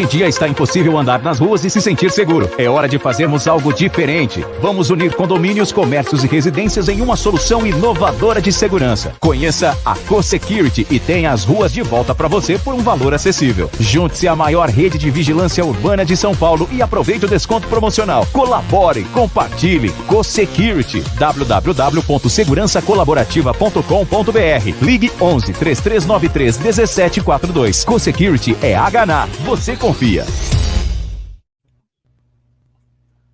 Em dia está impossível andar nas ruas e se sentir seguro. É hora de fazermos algo diferente. Vamos unir condomínios, comércios e residências em uma solução inovadora de segurança. Conheça a CoSecurity e tenha as ruas de volta para você por um valor acessível. Junte-se à maior rede de vigilância urbana de São Paulo e aproveite o desconto promocional. Colabore, compartilhe. CoSecurity. www.segurançacolaborativa.com.br. Ligue 11 3393 1742. CoSecurity é HNA. Você confia.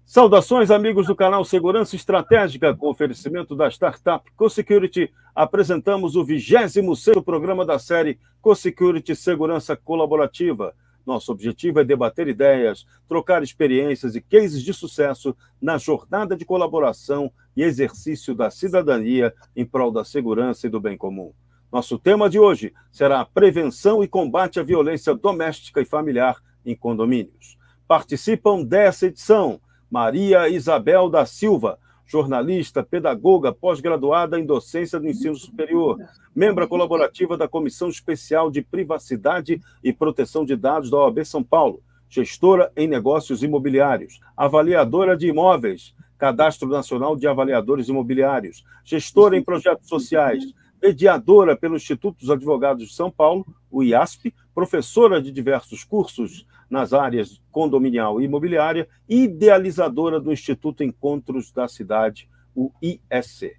Saudações, amigos do canal Segurança Estratégica, com oferecimento da startup CoSecurity. Apresentamos o 26º programa da série CoSecurity Segurança Colaborativa. Nosso objetivo é debater ideias, trocar experiências e cases de sucesso na jornada de colaboração e exercício da cidadania em prol da segurança e do bem comum. Nosso tema de hoje será a prevenção e combate à violência doméstica e familiar em condomínios. Participam dessa edição Maria Isabel da Silva, jornalista, pedagoga, pós-graduada em docência do ensino superior, membro colaborativa da Comissão Especial de Privacidade e Proteção de Dados da OAB São Paulo, gestora em negócios imobiliários, avaliadora de imóveis, Cadastro Nacional de Avaliadores Imobiliários, gestora em projetos sociais, mediadora pelo Instituto dos Advogados de São Paulo, o IASP, professora de diversos cursos nas áreas condominial e imobiliária, idealizadora do Instituto Encontros da Cidade, o IEC.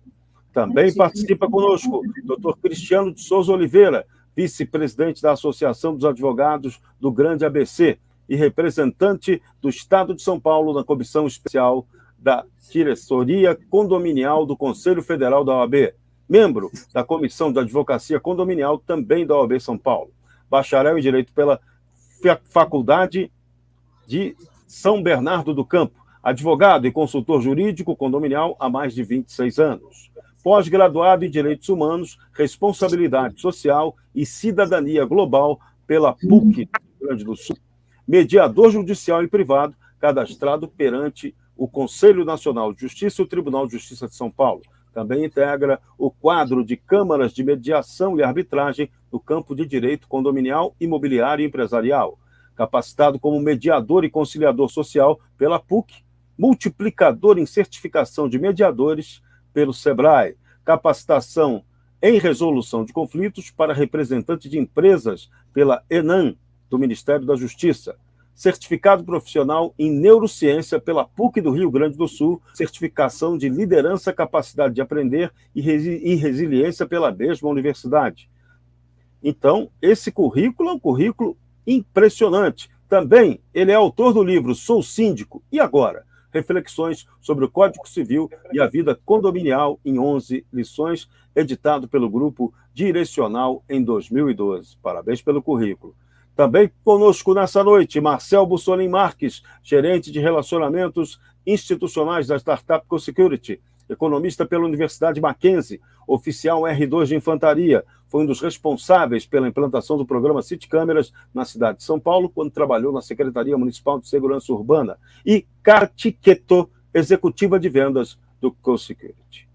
Também participa conosco o Dr. Cristiano de Souza Oliveira, vice-presidente da Associação dos Advogados do Grande ABC e representante do Estado de São Paulo na Comissão Especial da Diretoria Condominial do Conselho Federal da OAB, membro da Comissão de Advocacia Condominial também da OAB São Paulo, bacharel em Direito pela Faculdade de São Bernardo do Campo, advogado e consultor jurídico condominial há mais de 26 anos, pós-graduado em Direitos Humanos, Responsabilidade Social e Cidadania Global pela PUC do Rio Grande do Sul, mediador judicial e privado, cadastrado perante o Conselho Nacional de Justiça e o Tribunal de Justiça de São Paulo. Também integra o quadro de câmaras de mediação e arbitragem no campo de direito condominial, imobiliário e empresarial. Capacitado como mediador e conciliador social pela PUC, multiplicador em certificação de mediadores pelo SEBRAE, capacitação em resolução de conflitos para representante de empresas pela ENAM, do Ministério da Justiça. Certificado profissional em neurociência pela PUC do Rio Grande do Sul, certificação de liderança, capacidade de aprender e resiliência pela mesma universidade. Então, esse currículo é um currículo impressionante. Também, ele é autor do livro Sou Síndico, e agora? Reflexões sobre o Código Civil e a vida condominial em 11 lições, editado pelo Grupo Direcional em 2012. Parabéns pelo currículo. Também conosco nessa noite, Marcel Bussolin Marques, gerente de relacionamentos institucionais da startup CoSecurity, economista pela Universidade Mackenzie, oficial R2 de Infantaria, foi um dos responsáveis pela implantação do programa City Câmeras na cidade de São Paulo, quando trabalhou na Secretaria Municipal de Segurança Urbana, e Cartiqueto, executiva de vendas do CoSecurity.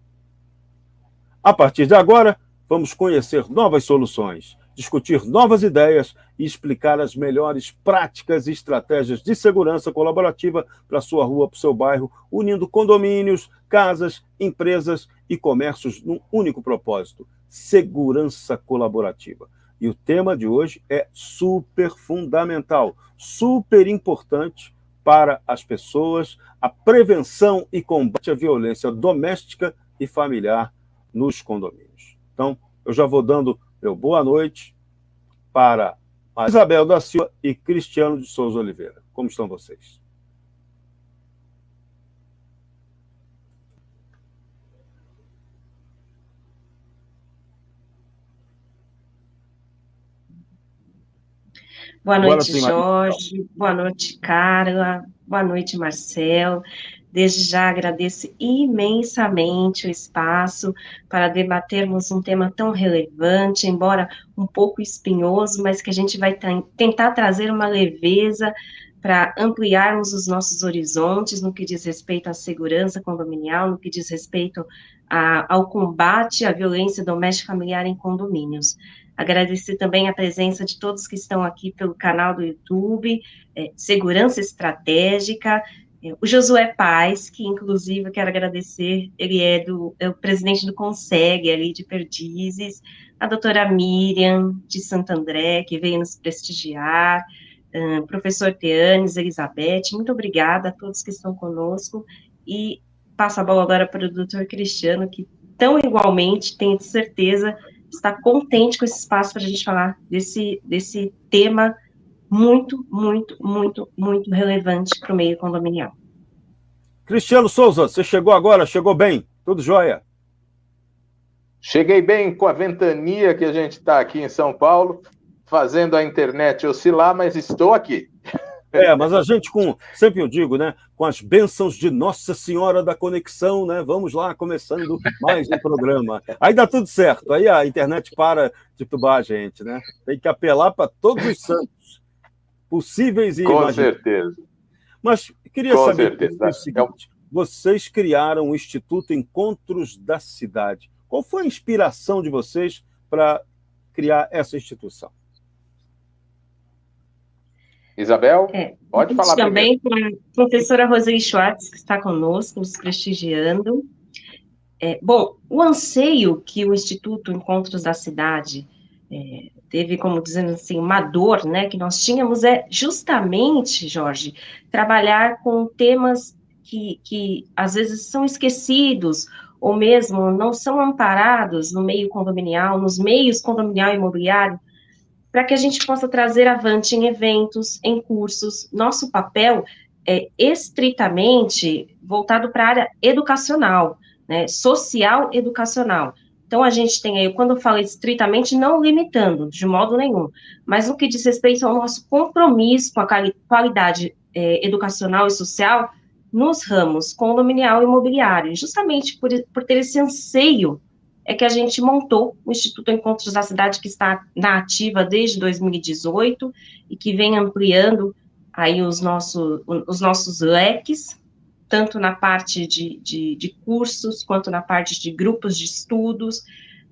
A partir de agora, vamos conhecer novas soluções, discutir novas ideias e explicar as melhores práticas e estratégias de segurança colaborativa para a sua rua, para o seu bairro, unindo condomínios, casas, empresas e comércios num único propósito: segurança colaborativa. E o tema de hoje é super fundamental, super importante para as pessoas, a prevenção e combate à violência doméstica e familiar nos condomínios. Então, eu já vou dando meu boa noite para Isabel da Silva e Cristiano de Souza Oliveira. Como estão vocês? Boa noite, Jorge. Boa noite, Carla. Boa noite, Marcel. Desde já agradeço imensamente o espaço para debatermos um tema tão relevante, embora um pouco espinhoso, mas que a gente vai tentar trazer uma leveza para ampliarmos os nossos horizontes no que diz respeito à segurança condominial, no que diz respeito ao combate à violência doméstica familiar em condomínios. Agradecer também a presença de todos que estão aqui pelo canal do YouTube, Segurança Estratégica, o Josué Paes, que inclusive eu quero agradecer, ele é o presidente do CONSEG ali de Perdizes, a doutora Miriam de Santo André, que veio nos prestigiar, professor Teanes, Elizabeth, muito obrigada a todos que estão conosco, e passo a bola agora para o doutor Cristiano, que tão igualmente, tenho certeza, está contente com esse espaço para a gente falar desse tema muito, muito, muito, muito relevante para o meio condominial. Cristiano Souza, você chegou agora, chegou bem, tudo jóia? Cheguei bem com a ventania que a gente está aqui em São Paulo, fazendo a internet oscilar, mas estou aqui. Mas a gente sempre eu digo, né, com as bênçãos de Nossa Senhora da Conexão, né, vamos lá, começando mais um programa. Aí dá tudo certo, aí a internet para de tubar a gente, né? Tem que apelar para todos os santos possíveis e com certeza. Mas queria saber o seguinte, vocês criaram o Instituto Encontros da Cidade. Qual foi a inspiração de vocês para criar essa instituição? Isabel, pode falar também para a professora Roseli Schwartz, que está conosco, nos prestigiando. Bom, o anseio que o Instituto Encontros da Cidade teve, como dizendo assim, uma dor, né, que nós tínhamos, é justamente, Jorge, trabalhar com temas que às vezes são esquecidos, ou mesmo não são amparados no meio condominial, nos meios condominial e imobiliário, para que a gente possa trazer avante em eventos, em cursos. Nosso papel é estritamente voltado para a área educacional, né, social educacional. Então, a gente tem aí, quando eu falo estritamente, não limitando, de modo nenhum, mas no que diz respeito ao nosso compromisso com a qualidade educacional e social nos ramos condominial e imobiliário, justamente por ter esse anseio é que a gente montou o Instituto Encontros da Cidade, que está na ativa desde 2018 e que vem ampliando aí os nossos leques, tanto na parte de cursos, quanto na parte de grupos de estudos,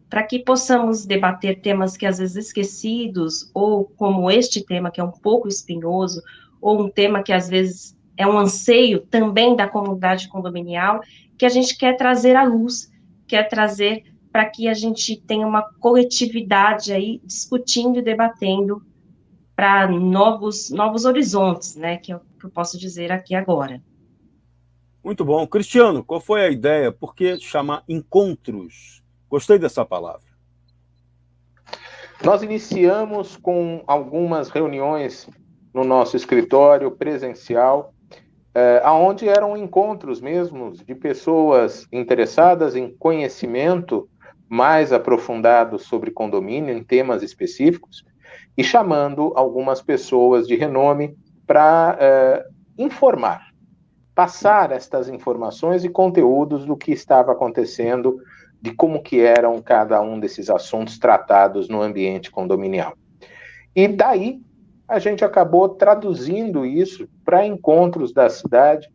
para que possamos debater temas que às vezes esquecidos, ou como este tema que é um pouco espinhoso, ou um tema que às vezes é um anseio também da comunidade condominial, que a gente quer trazer à luz, quer trazer para que a gente tenha uma coletividade aí discutindo e debatendo para novos horizontes, né, que eu posso dizer aqui agora. Muito bom. Cristiano, qual foi a ideia? Por que chamar encontros? Gostei dessa palavra. Nós iniciamos com algumas reuniões no nosso escritório presencial, onde eram encontros mesmo de pessoas interessadas em conhecimento mais aprofundado sobre condomínio, em temas específicos, e chamando algumas pessoas de renome para informar, passar estas informações e conteúdos do que estava acontecendo, de como que eram cada um desses assuntos tratados no ambiente condominial. E daí a gente acabou traduzindo isso para encontros da cidade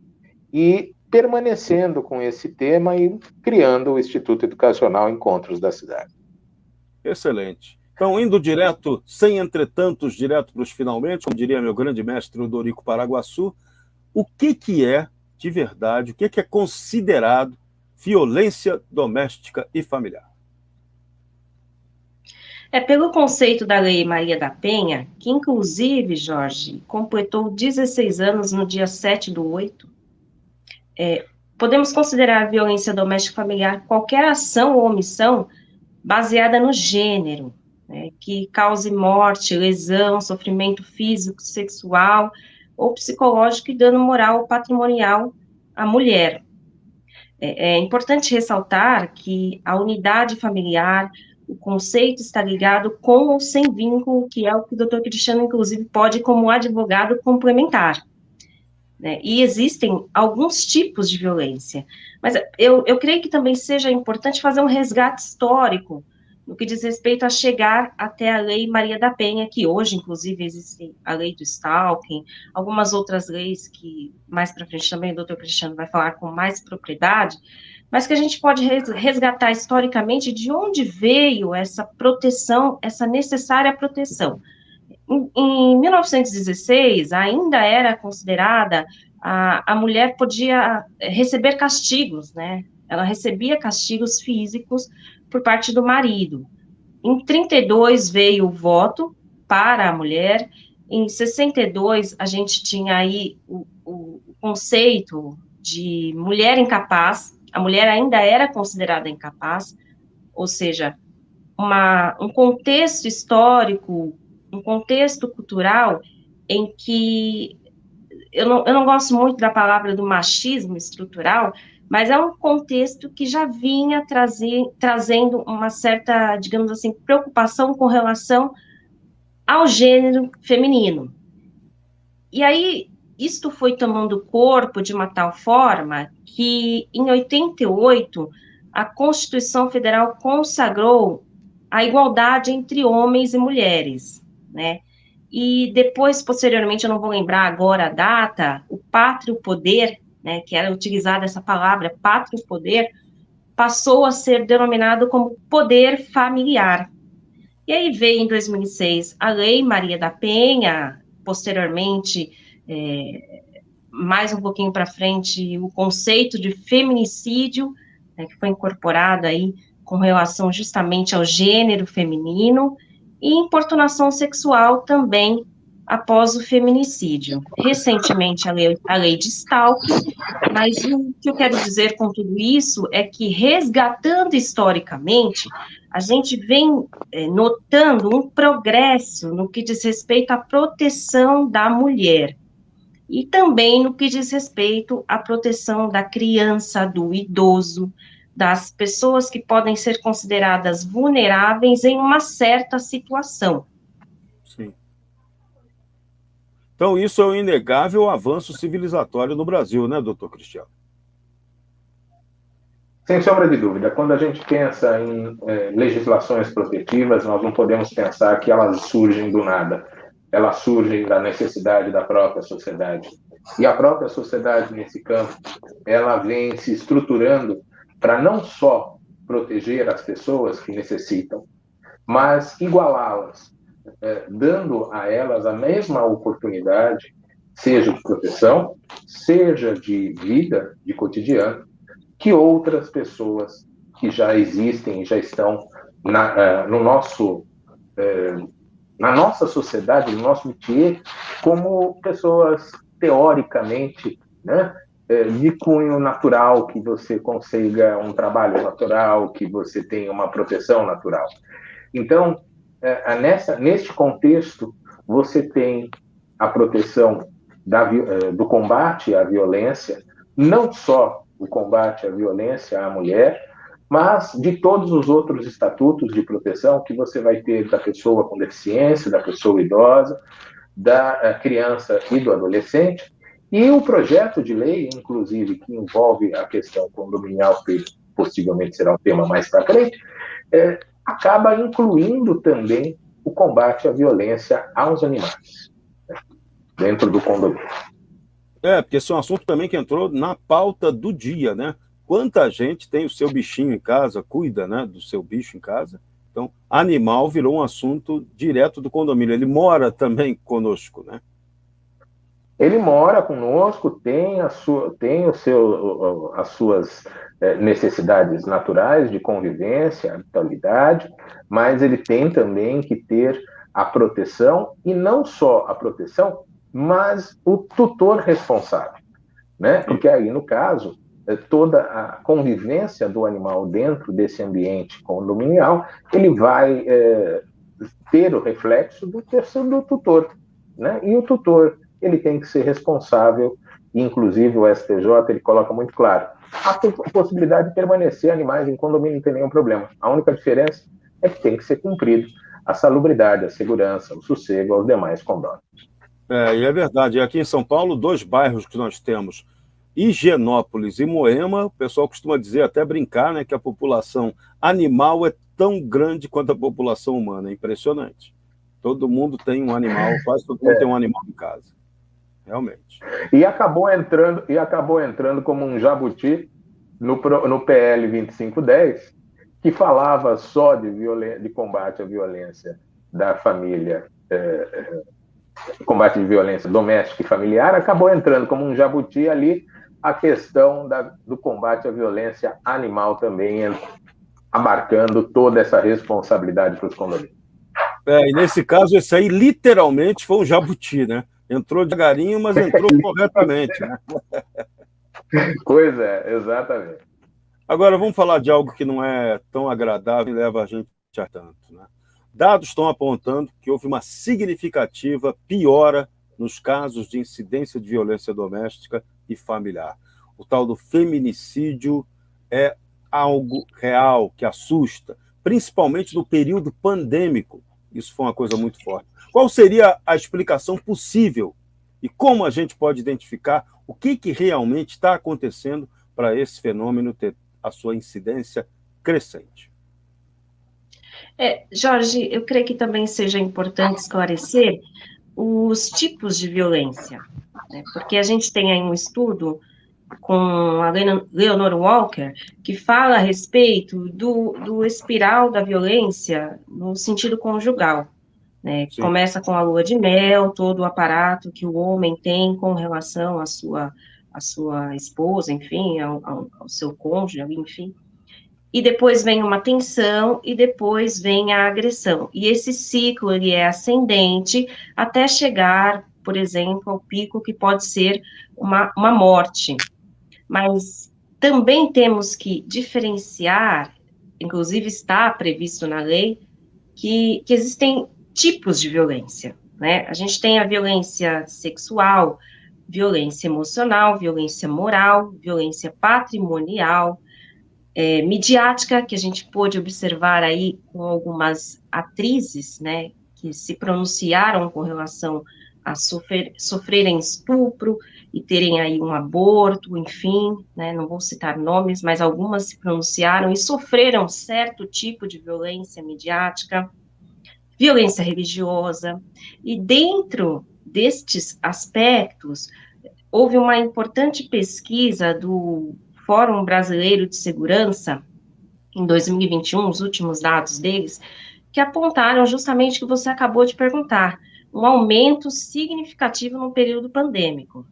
e permanecendo com esse tema e criando o Instituto Educacional Encontros da Cidade. Excelente. Então, indo direto, sem entretantos, direto para os finalmente, como diria meu grande mestre Dorico Paraguaçu, o que é, de verdade, o que é considerado violência doméstica e familiar? Pelo conceito da Lei Maria da Penha, que inclusive, Jorge, completou 16 anos no dia 7/8, podemos considerar a violência doméstica e familiar qualquer ação ou omissão baseada no gênero, né, que cause morte, lesão, sofrimento físico, sexual ou psicológico e dano moral ou patrimonial à mulher. É importante ressaltar que a unidade familiar, o conceito está ligado com ou sem vínculo, que é o que o doutor Cristiano, inclusive, pode, como advogado, complementar. Né? E existem alguns tipos de violência, mas eu creio que também seja importante fazer um resgate histórico no que diz respeito a chegar até a Lei Maria da Penha, que hoje, inclusive, existe a lei do stalking, algumas outras leis que mais para frente também o doutor Cristiano vai falar com mais propriedade, mas que a gente pode resgatar historicamente de onde veio essa proteção, essa necessária proteção. Em 1916, ainda era considerada, a mulher podia receber castigos, né? Ela recebia castigos físicos por parte do marido. Em 32 veio o voto para a mulher. Em 62 a gente tinha aí o conceito de mulher incapaz. A mulher ainda era considerada incapaz, ou seja, um contexto histórico, um contexto cultural em que eu não gosto muito da palavra do machismo estrutural, mas é um contexto que já vinha trazendo uma certa, digamos assim, preocupação com relação ao gênero feminino. E aí, isto foi tomando corpo de uma tal forma que, em 88, a Constituição Federal consagrou a igualdade entre homens e mulheres, né? E depois, posteriormente, eu não vou lembrar agora a data, o pátrio poder, né, que era utilizada essa palavra, pátrio poder, passou a ser denominado como poder familiar. E aí veio em 2006 a Lei Maria da Penha, posteriormente, mais um pouquinho para frente, o conceito de feminicídio, né, que foi incorporado aí com relação justamente ao gênero feminino, e importunação sexual também após o feminicídio. Recentemente, a lei de stalking, mas o que eu quero dizer com tudo isso é que, resgatando historicamente, a gente vem notando um progresso no que diz respeito à proteção da mulher, e também no que diz respeito à proteção da criança, do idoso, das pessoas que podem ser consideradas vulneráveis em uma certa situação. Sim. Então, isso é um inegável avanço civilizatório no Brasil, né, doutor Cristiano? Sem sombra de dúvida. Quando a gente pensa em legislações protetivas, nós não podemos pensar que elas surgem do nada. Elas surgem da necessidade da própria sociedade. E a própria sociedade, nesse campo, ela vem se estruturando para não só proteger as pessoas que necessitam, mas igualá-las, dando a elas a mesma oportunidade, seja de proteção, seja de vida, de cotidiano, que outras pessoas que já existem, já estão na nossa sociedade, no nosso métier, como pessoas teoricamente, né, de cunho natural, que você consiga um trabalho natural, que você tenha uma proteção natural. Então, neste contexto, você tem a proteção do combate à violência, não só o combate à violência à mulher, mas de todos os outros estatutos de proteção que você vai ter da pessoa com deficiência, da pessoa idosa, da criança e do adolescente. E o projeto de lei, inclusive, que envolve a questão condominial, que possivelmente será um tema mais para frente, acaba incluindo também o combate à violência aos animais, né, dentro do condomínio. Porque esse é um assunto também que entrou na pauta do dia, né? Quanta gente tem o seu bichinho em casa, cuida, né, do seu bicho em casa. Então, animal virou um assunto direto do condomínio. Ele mora também conosco, né? Ele mora conosco, tem as suas necessidades naturais de convivência, habitabilidade, mas ele tem também que ter a proteção, e não só a proteção, mas o tutor responsável, né? Porque aí, no caso, toda a convivência do animal dentro desse ambiente condominial, ele vai ter o reflexo do tutor, né? E o tutor, ele tem que ser responsável, inclusive o STJ, ele coloca muito claro, a possibilidade de permanecer animais em condomínio não tem nenhum problema. A única diferença é que tem que ser cumprido a salubridade, a segurança, o sossego aos demais condôminos. E é verdade. Aqui em São Paulo, 2 bairros que nós temos, Higienópolis e Moema, o pessoal costuma dizer, até brincar, né, que a população animal é tão grande quanto a população humana. É impressionante. Todo mundo tem um animal, quase todo mundo tem um animal em casa. Realmente. E acabou entrando como um jabuti no PL 2510, que falava só de combate à violência da família, combate de violência doméstica e familiar, acabou entrando como um jabuti ali a questão do combate à violência animal também, abarcando toda essa responsabilidade para os condomínios. E nesse caso, esse aí literalmente foi um jabuti, né? Entrou devagarinho, mas entrou corretamente, né? Pois é, exatamente. Agora, vamos falar de algo que não é tão agradável e leva a gente a tanto, né? Dados estão apontando que houve uma significativa piora nos casos de incidência de violência doméstica e familiar. O tal do feminicídio é algo real, que assusta, principalmente no período pandêmico. Isso foi uma coisa muito forte. Qual seria a explicação possível e como a gente pode identificar o que realmente está acontecendo para esse fenômeno ter a sua incidência crescente? Jorge, eu creio que também seja importante esclarecer os tipos de violência, né? Porque a gente tem aí um estudo com a Leonor Walker, que fala a respeito do espiral da violência no sentido conjugal, né? Começa com a lua de mel, todo o aparato que o homem tem com relação à sua esposa, enfim, ao seu cônjuge, enfim. E depois vem uma tensão, e depois vem a agressão. E esse ciclo, ele é ascendente até chegar, por exemplo, ao pico que pode ser uma morte. Mas também temos que diferenciar, inclusive está previsto na lei, que existem tipos de violência, né? A gente tem a violência sexual, violência emocional, violência moral, violência patrimonial, midiática, que a gente pôde observar aí com algumas atrizes, né, que se pronunciaram com relação a sofrerem estupro e terem aí um aborto, enfim, né, não vou citar nomes, mas algumas se pronunciaram e sofreram certo tipo de violência midiática, violência religiosa, e dentro destes aspectos, houve uma importante pesquisa do Fórum Brasileiro de Segurança, em 2021, os últimos dados deles, que apontaram justamente o que você acabou de perguntar, um aumento significativo no período pandêmico.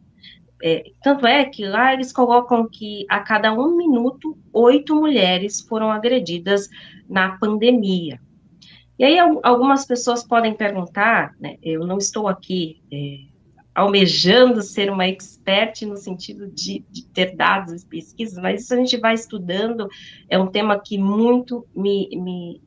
Tanto é que lá eles colocam que a cada 1 minuto, 8 mulheres foram agredidas na pandemia. E aí algumas pessoas podem perguntar, né, eu não estou aqui almejando ser uma expert no sentido de ter dados e pesquisas, mas isso a gente vai estudando, é um tema que muito me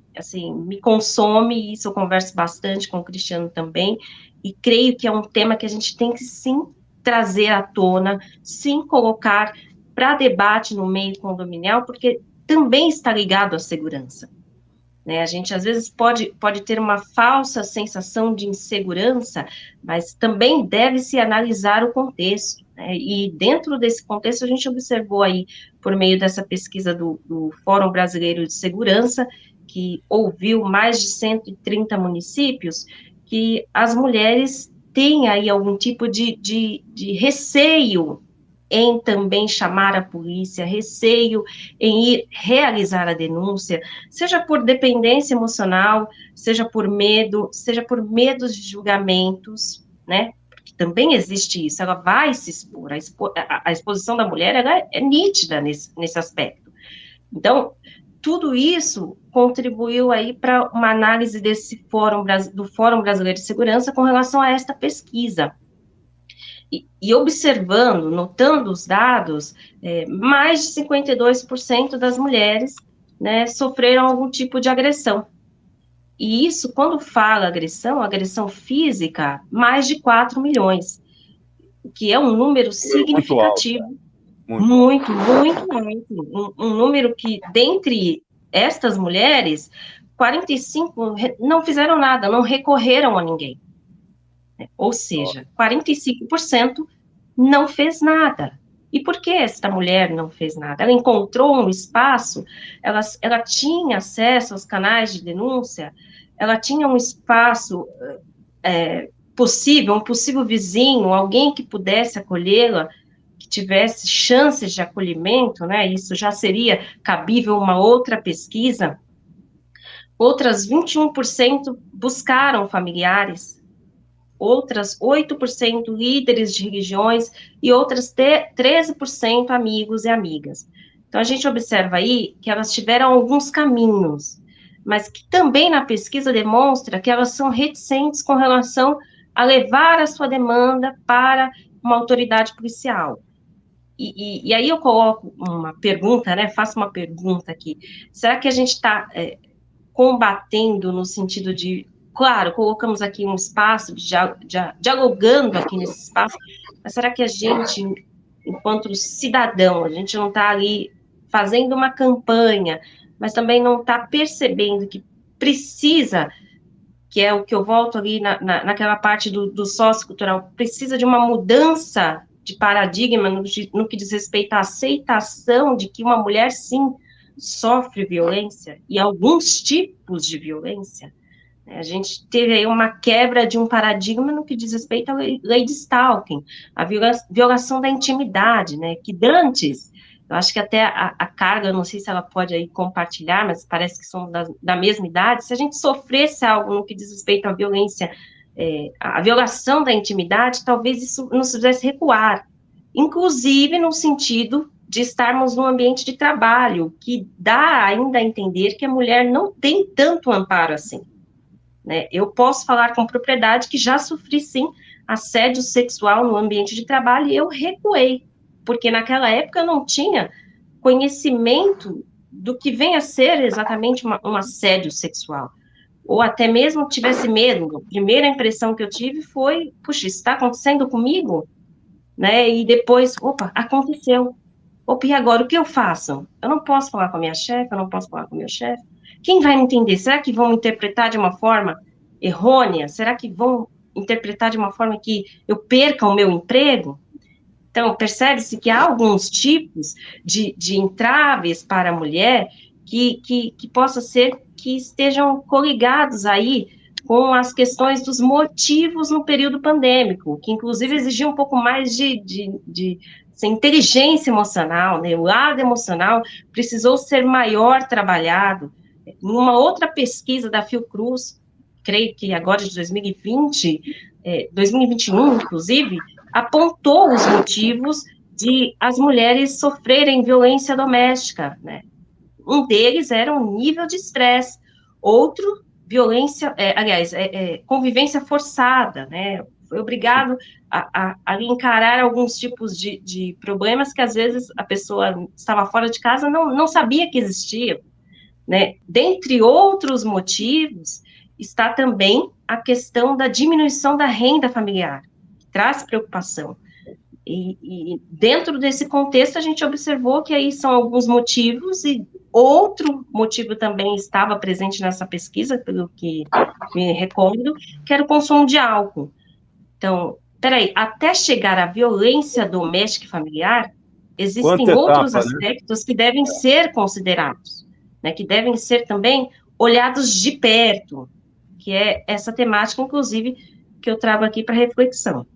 consome, e isso eu converso bastante com o Cristiano também, e creio que é um tema que a gente tem que sim trazer à tona, sim colocar para debate no meio condominial, porque também está ligado à segurança. Né, a gente, às vezes, pode ter uma falsa sensação de insegurança, mas também deve-se analisar o contexto, né, e dentro desse contexto a gente observou aí, por meio dessa pesquisa do Fórum Brasileiro de Segurança, que ouviu mais de 130 municípios, que as mulheres têm aí algum tipo de receio em também chamar a polícia, receio em ir realizar a denúncia, seja por dependência emocional, seja por medos de julgamentos, né? Porque também existe isso, ela vai se expor, a exposição da mulher, ela é nítida nesse aspecto. Então, tudo isso contribuiu aí para uma análise do Fórum Brasileiro de Segurança com relação a esta pesquisa. E observando, notando os dados, mais de 52% das mulheres, né, sofreram algum tipo de agressão. E isso, quando fala agressão física, mais de 4 milhões, que é um número significativo. Muito alto. Um número que, dentre estas mulheres, 45 não fizeram nada, não recorreram a ninguém. Ou seja, 45% não fez nada. E por que esta mulher não fez nada? Ela encontrou um espaço, ela tinha acesso aos canais de denúncia, ela tinha um espaço possível, um possível vizinho, alguém que pudesse acolhê-la, que que tivesse chances de acolhimento, né, isso já seria cabível uma outra pesquisa, outras 21% buscaram familiares, outras 8% líderes de religiões e outras 13% amigos e amigas. Então, a gente observa aí que elas tiveram alguns caminhos, mas que também na pesquisa demonstra que elas são reticentes com relação a levar a sua demanda para uma autoridade policial. E aí eu coloco uma pergunta, né, faço uma pergunta aqui, será que a gente está combatendo no sentido de, claro, colocamos aqui um espaço, dialogando aqui nesse espaço, mas será que a gente, enquanto cidadão, a gente não está ali fazendo uma campanha, mas também não está percebendo que precisa, que é o que eu volto ali naquela parte do sociocultural, precisa de uma mudança de paradigma no que diz respeito à aceitação de que uma mulher, sim, sofre violência, e alguns tipos de violência. A gente teve aí uma quebra de um paradigma no que diz respeito à lei de Stalking, a violação da intimidade, né, que dantes, eu acho que até a Carla, não sei se ela pode aí compartilhar, mas parece que somos da mesma idade, se a gente sofresse algo no que diz respeito à violência, a violação da intimidade, talvez isso nos fizesse recuar, inclusive no sentido de estarmos num ambiente de trabalho, que dá ainda a entender que a mulher não tem tanto amparo assim, né? Eu posso falar com propriedade que já sofri, sim, assédio sexual no ambiente de trabalho, e eu recuei, porque naquela época eu não tinha conhecimento do que vem a ser exatamente um assédio sexual, ou até mesmo tivesse medo. A primeira impressão que eu tive foi, puxa, isso está acontecendo comigo? Né? E depois, opa, aconteceu. Opa, e agora, o que eu faço? Eu não posso falar com a minha chefe, eu não posso falar com o meu chefe. Quem vai me entender? Será que vão me interpretar de uma forma errônea? Será que vão interpretar de uma forma que eu perca o meu emprego? Então, percebe-se que há alguns tipos de entraves para a mulher que possa ser que estejam coligados aí com as questões dos motivos no período pandêmico, que inclusive exigiu um pouco mais de inteligência emocional, né? O lado emocional precisou ser maior trabalhado. Em uma outra pesquisa da Fiocruz, creio que agora de 2020, 2021, inclusive, apontou os motivos de as mulheres sofrerem violência doméstica, né? Um deles era um nível de estresse, outro, violência, convivência forçada, né? Foi obrigado a encarar alguns tipos de problemas que, às vezes, a pessoa estava fora de casa, não sabia que existia, né? Dentre outros motivos, está também a questão da diminuição da renda familiar, que traz preocupação. E dentro desse contexto, a gente observou que aí são alguns motivos, e outro motivo também estava presente nessa pesquisa, pelo que me recordo, que era o consumo de álcool. Então, peraí, até chegar à violência doméstica e familiar, existem outros aspectos, né, que devem ser considerados, né, que devem ser também olhados de perto, que é essa temática, inclusive, que eu trago aqui para reflexão.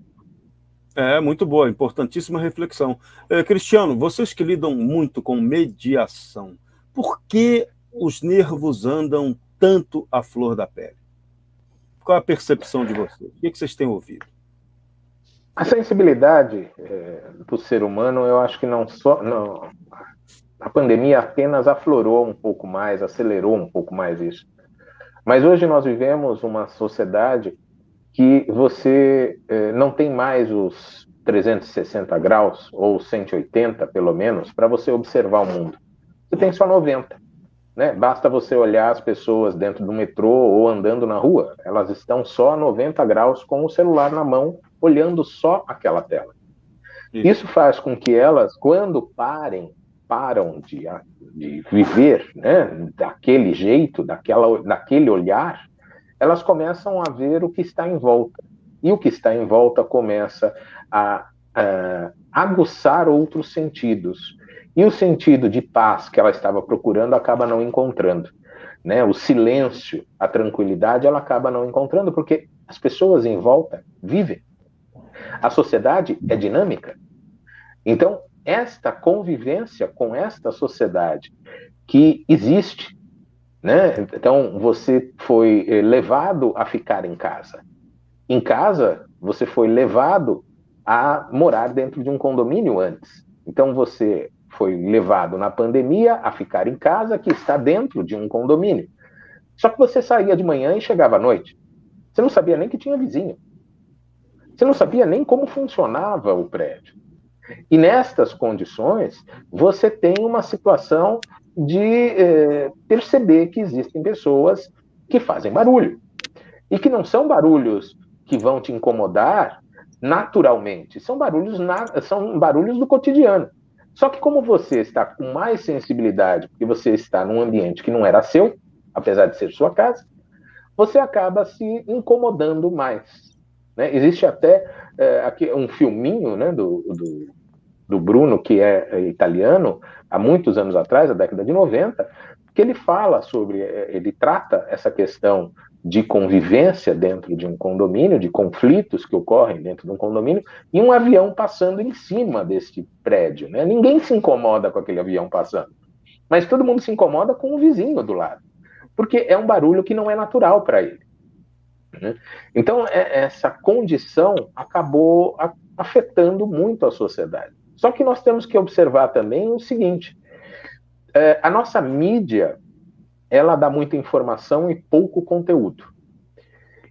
Muito boa, importantíssima reflexão. Cristiano, vocês que lidam muito com mediação, por que os nervos andam tanto à flor da pele? Qual a percepção de vocês? O que vocês têm ouvido? A sensibilidade do ser humano, eu acho que a pandemia apenas aflorou um pouco mais, acelerou um pouco mais isso. Mas hoje nós vivemos uma sociedade que você não tem mais os 360 graus, ou 180 pelo menos, para você observar o mundo. Você tem só 90. Né? Basta você olhar as pessoas dentro do metrô ou andando na rua, elas estão só a 90 graus com o celular na mão, olhando só aquela tela. Isso faz com que elas, quando param de viver, né, daquele jeito, daquele olhar, elas começam a ver o que está em volta. E o que está em volta começa a aguçar outros sentidos. E o sentido de paz que ela estava procurando acaba não encontrando. Né? O silêncio, a tranquilidade, ela acaba não encontrando, porque as pessoas em volta vivem. A sociedade é dinâmica. Então, esta convivência com esta sociedade que existe, né? Então, você foi levado a ficar em casa. Em casa, você foi levado a morar dentro de um condomínio antes. Então, você foi levado na pandemia a ficar em casa, que está dentro de um condomínio. Só que você saía de manhã e chegava à noite. Você não sabia nem que tinha vizinho. Você não sabia nem como funcionava o prédio. E nestas condições, você tem uma situação de perceber que existem pessoas que fazem barulho. E que não são barulhos que vão te incomodar naturalmente. São barulhos do cotidiano. Só que como você está com mais sensibilidade, porque você está num ambiente que não era seu, apesar de ser sua casa, você acaba se incomodando mais. Né? Existe até aqui um filminho, né, do Bruno, que é italiano, há muitos anos atrás, na década de 90, que ele fala sobre, ele trata essa questão de convivência dentro de um condomínio, de conflitos que ocorrem dentro de um condomínio, e um avião passando em cima deste prédio. Né? Ninguém se incomoda com aquele avião passando, mas todo mundo se incomoda com o vizinho do lado, porque é um barulho que não é natural para ele. Né? Então, essa condição acabou afetando muito a sociedade. Só que nós temos que observar também o seguinte, a nossa mídia, ela dá muita informação e pouco conteúdo.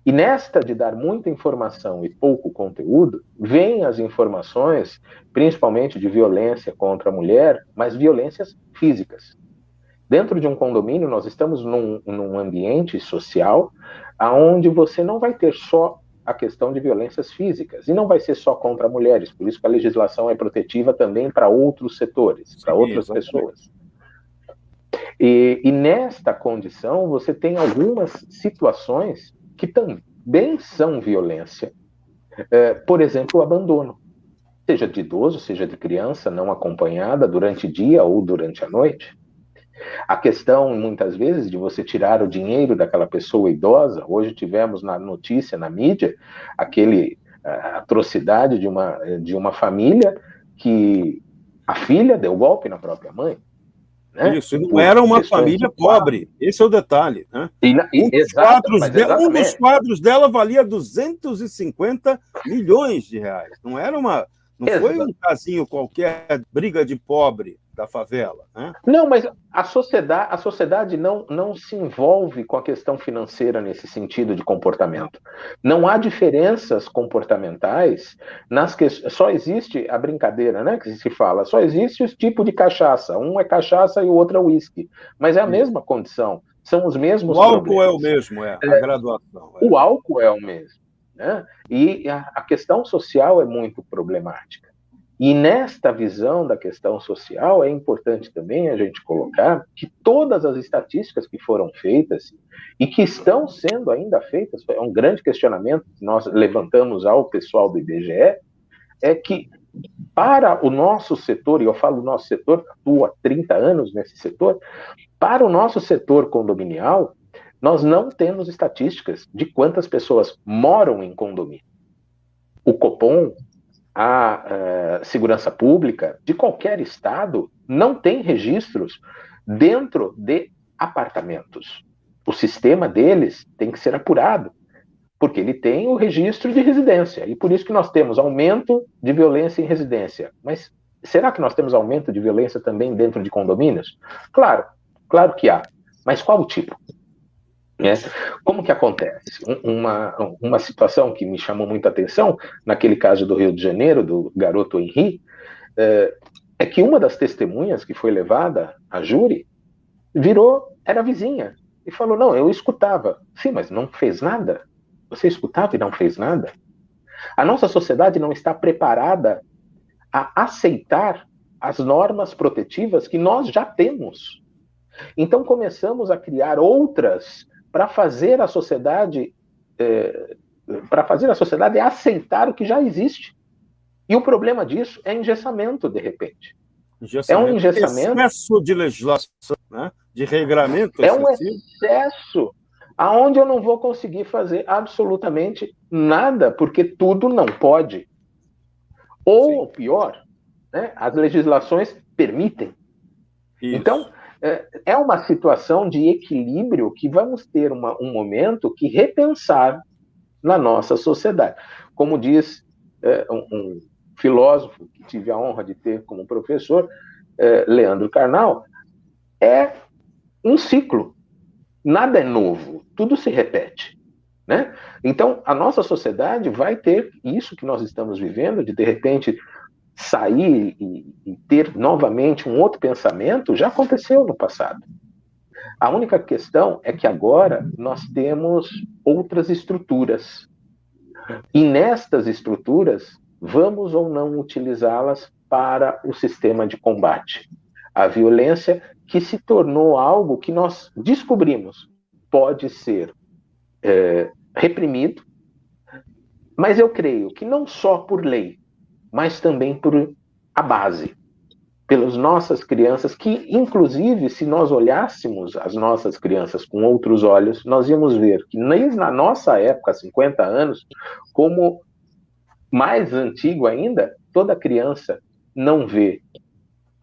E nesta de dar muita informação e pouco conteúdo, vêm as informações, principalmente de violência contra a mulher, mas violências físicas. Dentro de um condomínio, nós estamos num ambiente social onde você não vai ter só a questão de violências físicas, e não vai ser só contra mulheres, por isso que a legislação é protetiva também para outros setores, para outras pessoas. E nesta condição, você tem algumas situações que também são violência. Por exemplo, o abandono. Seja de idoso, seja de criança não acompanhada durante o dia ou durante a noite. A questão, muitas vezes, de você tirar o dinheiro daquela pessoa idosa. Hoje tivemos na notícia, na mídia, aquele atrocidade de uma família que a filha deu golpe na própria mãe. Né? Isso, não era uma família pobre, esse é o detalhe. Né? Um dos quadros dela valia 250 milhões de reais. Não foi um casinho qualquer, briga de pobre da favela. Né? Não, mas a sociedade não se envolve com a questão financeira nesse sentido de comportamento. Não há diferenças comportamentais só existe a brincadeira, né, que se fala, só existe o tipo de cachaça. Um é cachaça e o outro é uísque. Mas é a mesma condição, são os mesmos problemas. O álcool é o mesmo, a graduação. O álcool é o mesmo. Né? E a questão social é muito problemática. E nesta visão da questão social, é importante também a gente colocar que todas as estatísticas que foram feitas e que estão sendo ainda feitas, é um grande questionamento que nós levantamos ao pessoal do IBGE, é que para o nosso setor, e eu falo nosso setor, atuo há 30 anos nesse setor, para o nosso setor condominial, nós não temos estatísticas de quantas pessoas moram em condomínio. O Copom, a segurança pública de qualquer estado não tem registros dentro de apartamentos. O sistema deles tem que ser apurado, porque ele tem o registro de residência, e por isso que nós temos aumento de violência em residência. Mas será que nós temos aumento de violência também dentro de condomínios? Claro que há, mas qual o tipo? Como que acontece? Uma situação que me chamou muita atenção, naquele caso do Rio de Janeiro, do garoto Henri, é que uma das testemunhas que foi levada a júri era vizinha, e falou, não, eu escutava. Sim, mas não fez nada? Você escutava e não fez nada? A nossa sociedade não está preparada a aceitar as normas protetivas que nós já temos. Então começamos a criar outras para fazer a sociedade aceitar o que já existe. E o problema disso é engessamento, de repente. É um engessamento. Excesso de legislação, né? De regramento. É um excesso, aonde eu não vou conseguir fazer absolutamente nada, porque tudo não pode. Ou, pior, né? As legislações permitem. Isso. Então, é uma situação de equilíbrio que vamos ter um momento que repensar na nossa sociedade. Como diz um filósofo que tive a honra de ter como professor, Leandro Carnal, é um ciclo. Nada é novo, tudo se repete, né? Então, a nossa sociedade vai ter isso que nós estamos vivendo, de repente sair e ter novamente um outro pensamento, já aconteceu no passado. A única questão é que agora nós temos outras estruturas. E nestas estruturas, vamos ou não utilizá-las para o sistema de combate. A violência que se tornou algo que nós descobrimos pode ser reprimido, mas eu creio que não só por lei, mas também por a base, pelas nossas crianças, que, inclusive, se nós olhássemos as nossas crianças com outros olhos, nós íamos ver que, desde na nossa época, 50 anos, como mais antigo ainda, toda criança não vê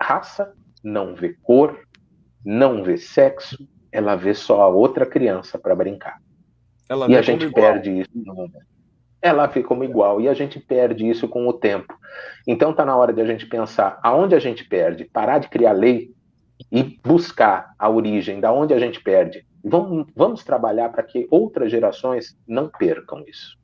raça, não vê cor, não vê sexo, ela vê só a outra criança para brincar. E a gente perde isso no momento. Ela vê como igual, e a gente perde isso com o tempo. Então está na hora de a gente pensar aonde a gente perde, parar de criar lei e buscar a origem, da onde a gente perde. Vamos trabalhar para que outras gerações não percam isso.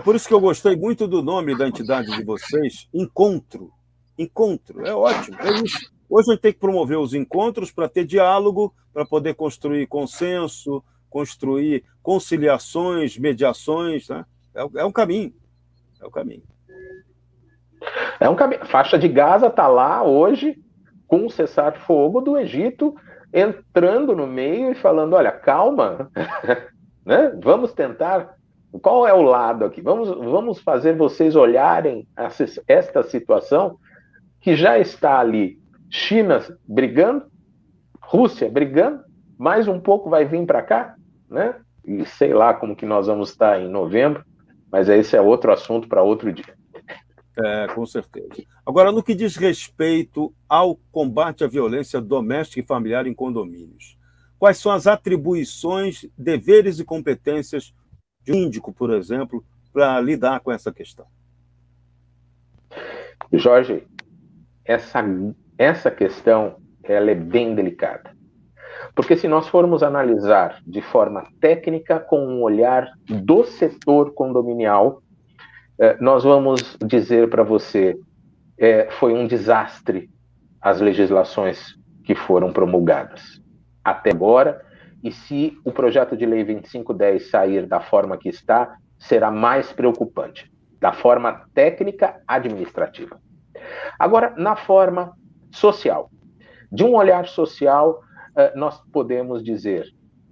Por isso que eu gostei muito do nome da entidade de vocês, Encontro. Encontro, é ótimo. É isso. Hoje a gente tem que promover os encontros para ter diálogo, para poder construir consenso, construir conciliações, mediações, né? É um caminho. É um caminho. É um caminho. A faixa de Gaza está lá hoje, com o cessar-fogo do Egito, entrando no meio e falando, olha, calma, né? Vamos tentar. Qual é o lado aqui? Vamos fazer vocês olharem esta situação que já está ali. China brigando, Rússia brigando, mais um pouco vai vir para cá, né? E sei lá como que nós vamos estar em novembro, mas esse é outro assunto para outro dia. Com certeza. Agora, no que diz respeito ao combate à violência doméstica e familiar em condomínios, quais são as atribuições, deveres e competências de um síndico, por exemplo, para lidar com essa questão? Jorge, essa questão ela é bem delicada. Porque se nós formos analisar de forma técnica, com um olhar do setor condominial, nós vamos dizer para você, foi um desastre as legislações que foram promulgadas até agora, e se o projeto de lei 2510 sair da forma que está, será mais preocupante, da forma técnica administrativa. Agora, na forma social, de um olhar social, nós podemos dizer,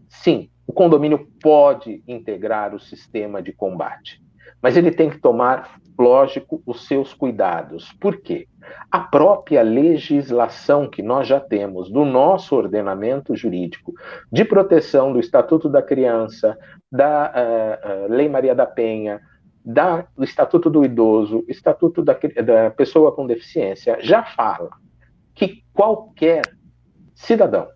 sim, o condomínio pode integrar o sistema de combate, mas ele tem que tomar, lógico, os seus cuidados. Por quê? A própria legislação que nós já temos do nosso ordenamento jurídico, de proteção do Estatuto da Criança, da Lei Maria da Penha, do Estatuto do Idoso, Estatuto da Pessoa com Deficiência, já fala que qualquer cidadão,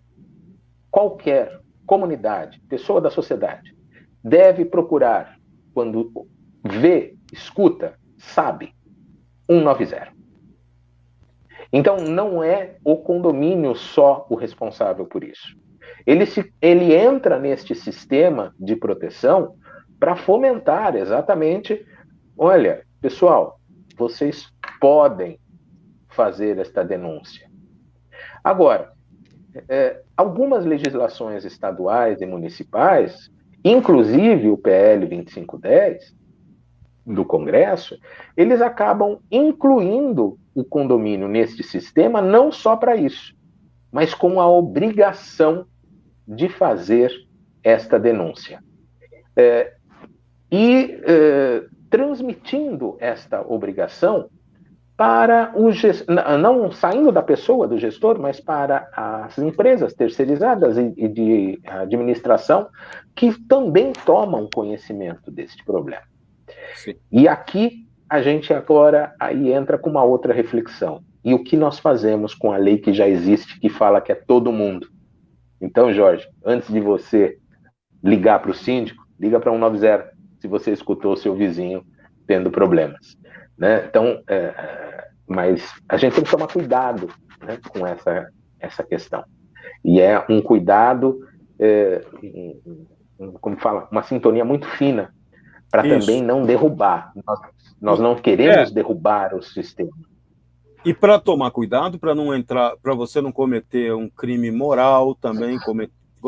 qualquer comunidade, pessoa da sociedade, deve procurar, quando vê, escuta, sabe, 190. Então, não é o condomínio só o responsável por isso. Ele entra neste sistema de proteção para fomentar exatamente, olha, pessoal, vocês podem fazer esta denúncia. Agora, algumas legislações estaduais e municipais, inclusive o PL 2510 do Congresso, eles acabam incluindo o condomínio neste sistema não só para isso, mas com a obrigação de fazer esta denúncia. Transmitindo esta obrigação para o não saindo da pessoa do gestor, mas para as empresas terceirizadas e de administração que também tomam conhecimento deste problema. Sim. E aqui a gente agora aí entra com uma outra reflexão. E o que nós fazemos com a lei que já existe, que fala que é todo mundo? Então, Jorge, antes de você ligar para o síndico, liga para 190, se você escutou o seu vizinho tendo problemas, né? Então, mas a gente tem que tomar cuidado, né, com essa questão. E é um cuidado, como fala, uma sintonia muito fina, para também não derrubar. Nós não queremos derrubar o sistema. E para tomar cuidado, para não entrar, para você não cometer um crime moral também,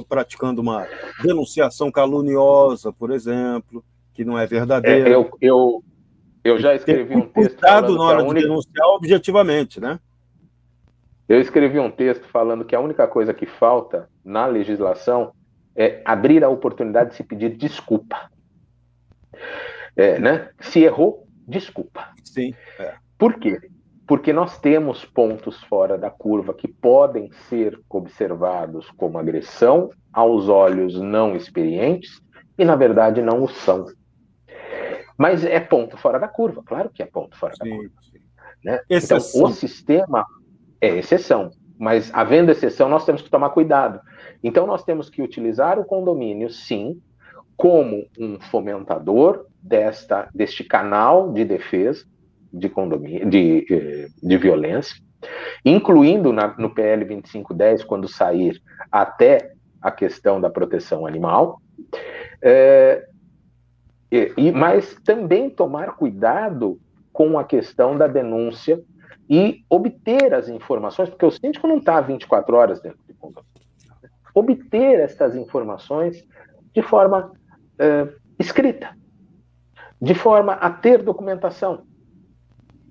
praticando uma denunciação caluniosa, por exemplo, que não é verdadeira. Eu já escrevi um texto falando na hora de denunciar objetivamente, né? Eu escrevi um texto falando que a única coisa que falta na legislação é abrir a oportunidade de se pedir desculpa. Né? Se errou, desculpa. Sim. Por quê? Porque nós temos pontos fora da curva que podem ser observados como agressão aos olhos não experientes e, na verdade, não o são. Mas é ponto fora da curva, claro que é ponto fora da curva. Né? Então, o sistema é exceção, mas havendo exceção, nós temos que tomar cuidado. Então, nós temos que utilizar o condomínio, sim, como um fomentador deste canal de defesa de condomínio, de violência, incluindo no PL 2510, quando sair, até a questão da proteção animal, mas também tomar cuidado com a questão da denúncia e obter as informações, porque o síndico não está 24 horas dentro do condomínio. Obter essas informações de forma escrita, de forma a ter documentação,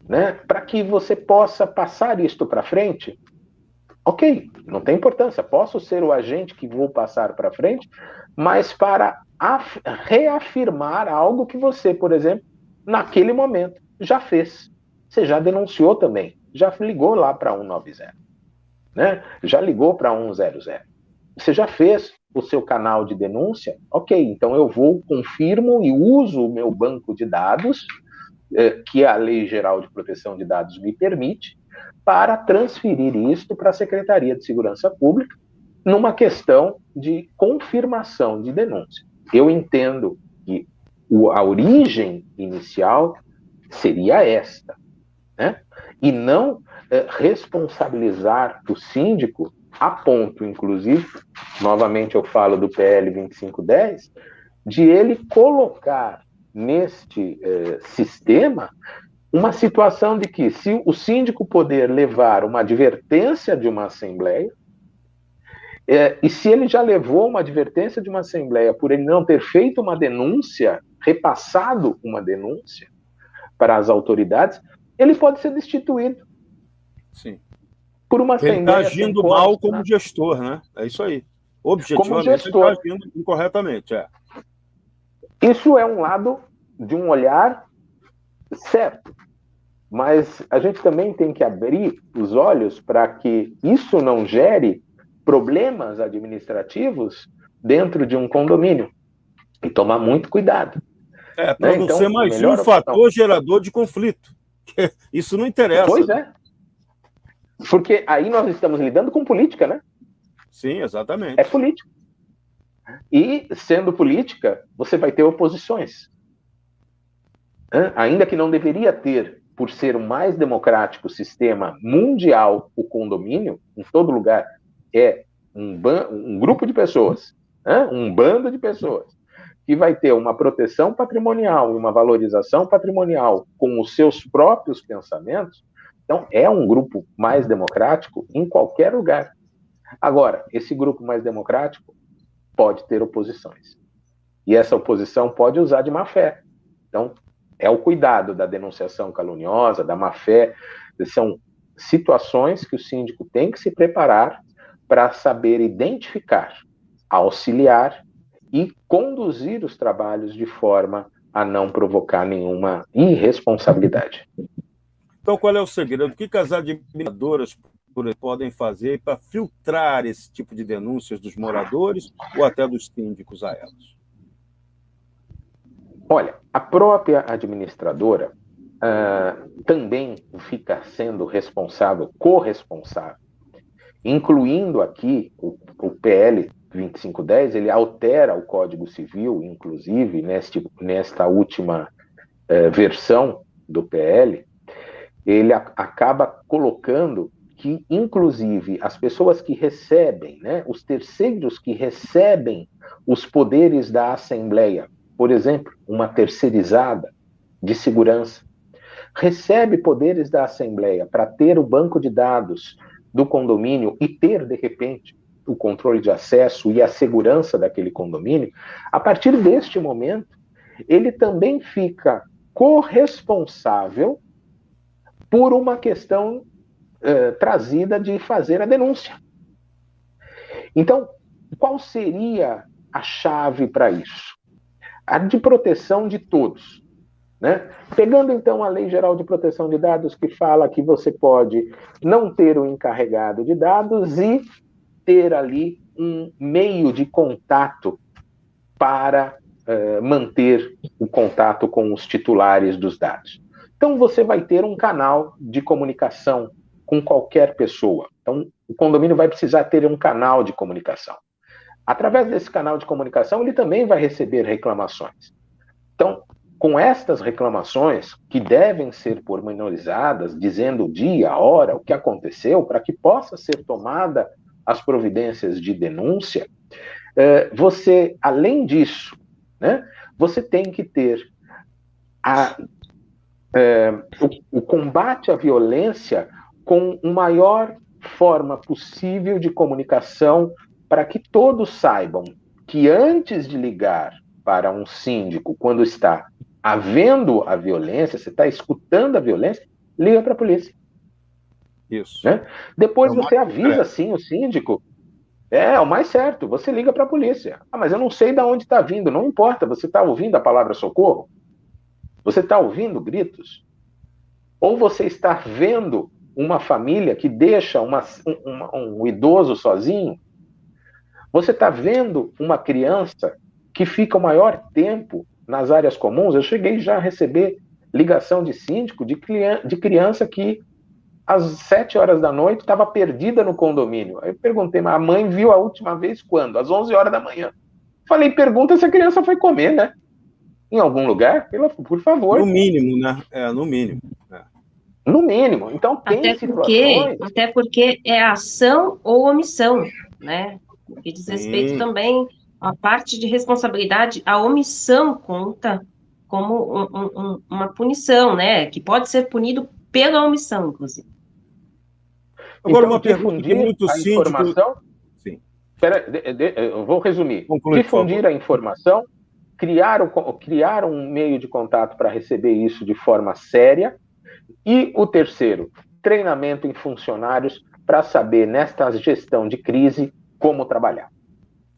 né? Para que você possa passar isto para frente. Ok, não tem importância, posso ser o agente que vou passar para frente, mas para reafirmar algo que você, por exemplo, naquele momento, já fez. Você já denunciou também, já ligou lá para 190, né? Já ligou para 100. Você já fez o seu canal de denúncia? Ok, então eu vou, confirmo e uso o meu banco de dados, que a Lei Geral de Proteção de Dados me permite, para transferir isto para a Secretaria de Segurança Pública, numa questão de confirmação de denúncia. Eu entendo que a origem inicial seria esta, né? E não responsabilizar o síndico a ponto, inclusive, novamente eu falo do PL 2510, de ele colocar neste sistema uma situação de que, se o síndico poder levar uma advertência de uma assembleia, e se ele já levou uma advertência de uma assembleia por ele não ter feito uma denúncia, repassado uma denúncia para as autoridades, ele pode ser destituído. Sim. Por uma assembleia. Ele está agindo mal como gestor, né? É isso aí. Objetivamente, ele está agindo incorretamente. Isso é um lado de um olhar certo, mas a gente também tem que abrir os olhos para que isso não gere problemas administrativos dentro de um condomínio e tomar muito cuidado. Para não ser mais um fator gerador de conflito. Isso não interessa. Pois é. Porque aí nós estamos lidando com política, né? Sim, exatamente. É política. E, sendo política, você vai ter oposições. Ainda que não deveria ter, por ser o mais democrático sistema mundial, o condomínio, em todo lugar, é um grupo de pessoas, um bando de pessoas, que vai ter uma proteção patrimonial e uma valorização patrimonial com os seus próprios pensamentos. Então, é um grupo mais democrático em qualquer lugar. Agora, esse grupo mais democrático pode ter oposições. E essa oposição pode usar de má fé. Então, é o cuidado da denunciação caluniosa, da má fé. São situações que o síndico tem que se preparar para saber identificar, auxiliar e conduzir os trabalhos de forma a não provocar nenhuma irresponsabilidade. Então, qual é o segredo? O que as administradoras podem fazer para filtrar esse tipo de denúncias dos moradores ou até dos síndicos a elas? Olha, a própria administradora, também fica sendo responsável, corresponsável, incluindo aqui o PL 2510, ele altera o Código Civil, inclusive, nesta última versão do PL, ele acaba colocando que, inclusive, as pessoas que recebem, né, os terceiros que recebem os poderes da Assembleia, por exemplo, uma terceirizada de segurança, recebe poderes da Assembleia para ter o banco de dados do condomínio e ter, de repente, o controle de acesso e a segurança daquele condomínio, a partir deste momento, ele também fica corresponsável por uma questão trazida de fazer a denúncia. Então, qual seria a chave para isso? A de proteção de todos. Né? Pegando, então, a Lei Geral de Proteção de Dados, que fala que você pode não ter o encarregado de dados e ter ali um meio de contato para manter o contato com os titulares dos dados. Então, você vai ter um canal de comunicação com qualquer pessoa. Então, o condomínio vai precisar ter um canal de comunicação. Através desse canal de comunicação, ele também vai receber reclamações. Então, com estas reclamações, que devem ser pormenorizadas, dizendo o dia, a hora, o que aconteceu, para que possa ser tomada as providências de denúncia, você, além disso, né, você tem que ter o combate à violência com a maior forma possível de comunicação para que todos saibam que antes de ligar para um síndico, quando está havendo a violência, você está escutando a violência, liga para a polícia. Isso. Né? Depois você avisa, sim, o síndico. É o mais certo, você liga para a polícia. Mas eu não sei de onde está vindo, não importa, você está ouvindo a palavra socorro? Você está ouvindo gritos? Ou você está vendo uma família que deixa um idoso sozinho? Você está vendo uma criança que fica o maior tempo nas áreas comuns? Eu cheguei já a receber ligação de síndico de criança que às 7 horas da noite estava perdida no condomínio. Aí eu perguntei, mas a mãe viu a última vez quando? Às 11 horas da manhã. Falei, pergunta se a criança foi comer, né? Em algum lugar? Por favor. No mínimo, né? No mínimo. No mínimo. Então tem situações... Até porque é ação ou omissão, né? Que diz respeito também à parte de responsabilidade, a omissão conta como uma punição, né? Que pode ser punido pela omissão, inclusive. Agora, então, uma pergunta que muito síndico... Sim. Eu vou resumir. Difundir a informação, criar um meio de contato para receber isso de forma séria. E o terceiro, treinamento em funcionários para saber, nesta gestão de crise, como trabalhar.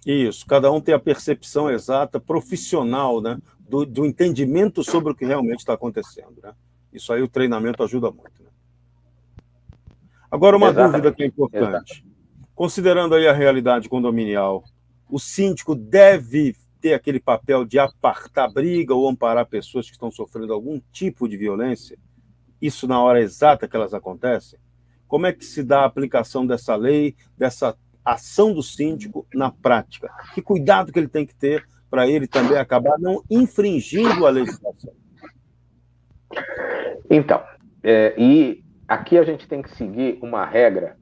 Isso, cada um tem a percepção exata, profissional, né, do entendimento sobre o que realmente está acontecendo. Né? Isso aí o treinamento ajuda muito. Né? Agora, uma dúvida que é importante. Considerando aí a realidade condominial, o síndico deve ter aquele papel de apartar briga ou amparar pessoas que estão sofrendo algum tipo de violência? Isso na hora exata que elas acontecem? Como é que se dá a aplicação dessa lei, dessa ação do síndico na prática? Que cuidado que ele tem que ter para ele também acabar não infringindo a legislação? Então, e aqui a gente tem que seguir uma regra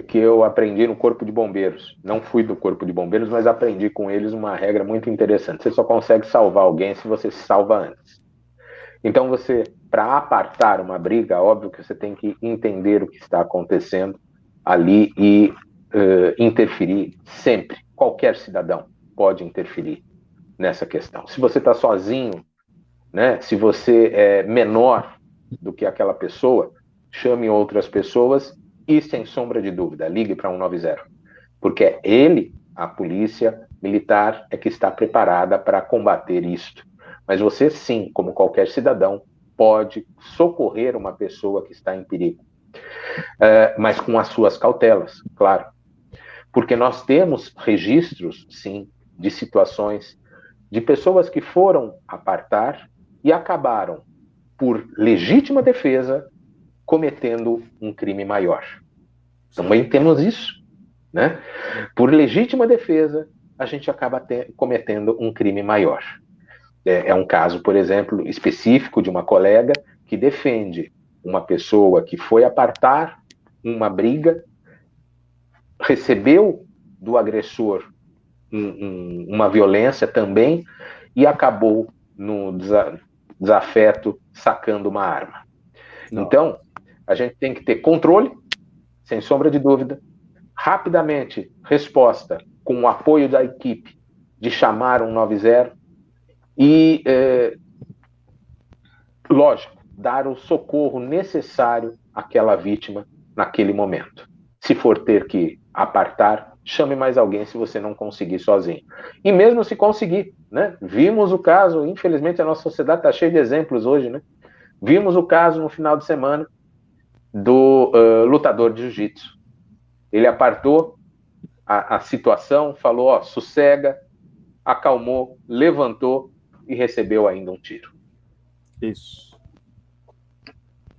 que eu aprendi no Corpo de Bombeiros. Não fui do Corpo de Bombeiros, mas aprendi com eles uma regra muito interessante. Você só consegue salvar alguém se você se salva antes. Então, para apartar uma briga, óbvio que você tem que entender o que está acontecendo ali e interferir sempre. Qualquer cidadão pode interferir nessa questão. Se você está sozinho, né, se você é menor do que aquela pessoa, chame outras pessoas e, sem sombra de dúvida, ligue para 190. Porque a polícia militar, é que está preparada para combater isto. Mas você, sim, como qualquer cidadão, pode socorrer uma pessoa que está em perigo. Mas com as suas cautelas, claro. Porque nós temos registros, sim, de situações de pessoas que foram apartar e acabaram por legítima defesa, cometendo um crime maior. Também temos isso, né? Por legítima defesa, a gente acaba cometendo um crime maior. É um caso, por exemplo, específico de uma colega que defende uma pessoa que foi apartar uma briga, recebeu do agressor uma violência também e acabou no desafeto sacando uma arma. Não. Então, a gente tem que ter controle, sem sombra de dúvida, rapidamente resposta com o apoio da equipe de chamar 190 e, lógico, dar o socorro necessário àquela vítima naquele momento. Se for ter que apartar, chame mais alguém se você não conseguir sozinho. E mesmo se conseguir, né? Vimos o caso, infelizmente a nossa sociedade está cheia de exemplos hoje, né? Vimos o caso no final de semana do lutador de jiu-jitsu. Ele apartou a situação, falou, ó, sossega, acalmou, levantou e recebeu ainda um tiro. Isso.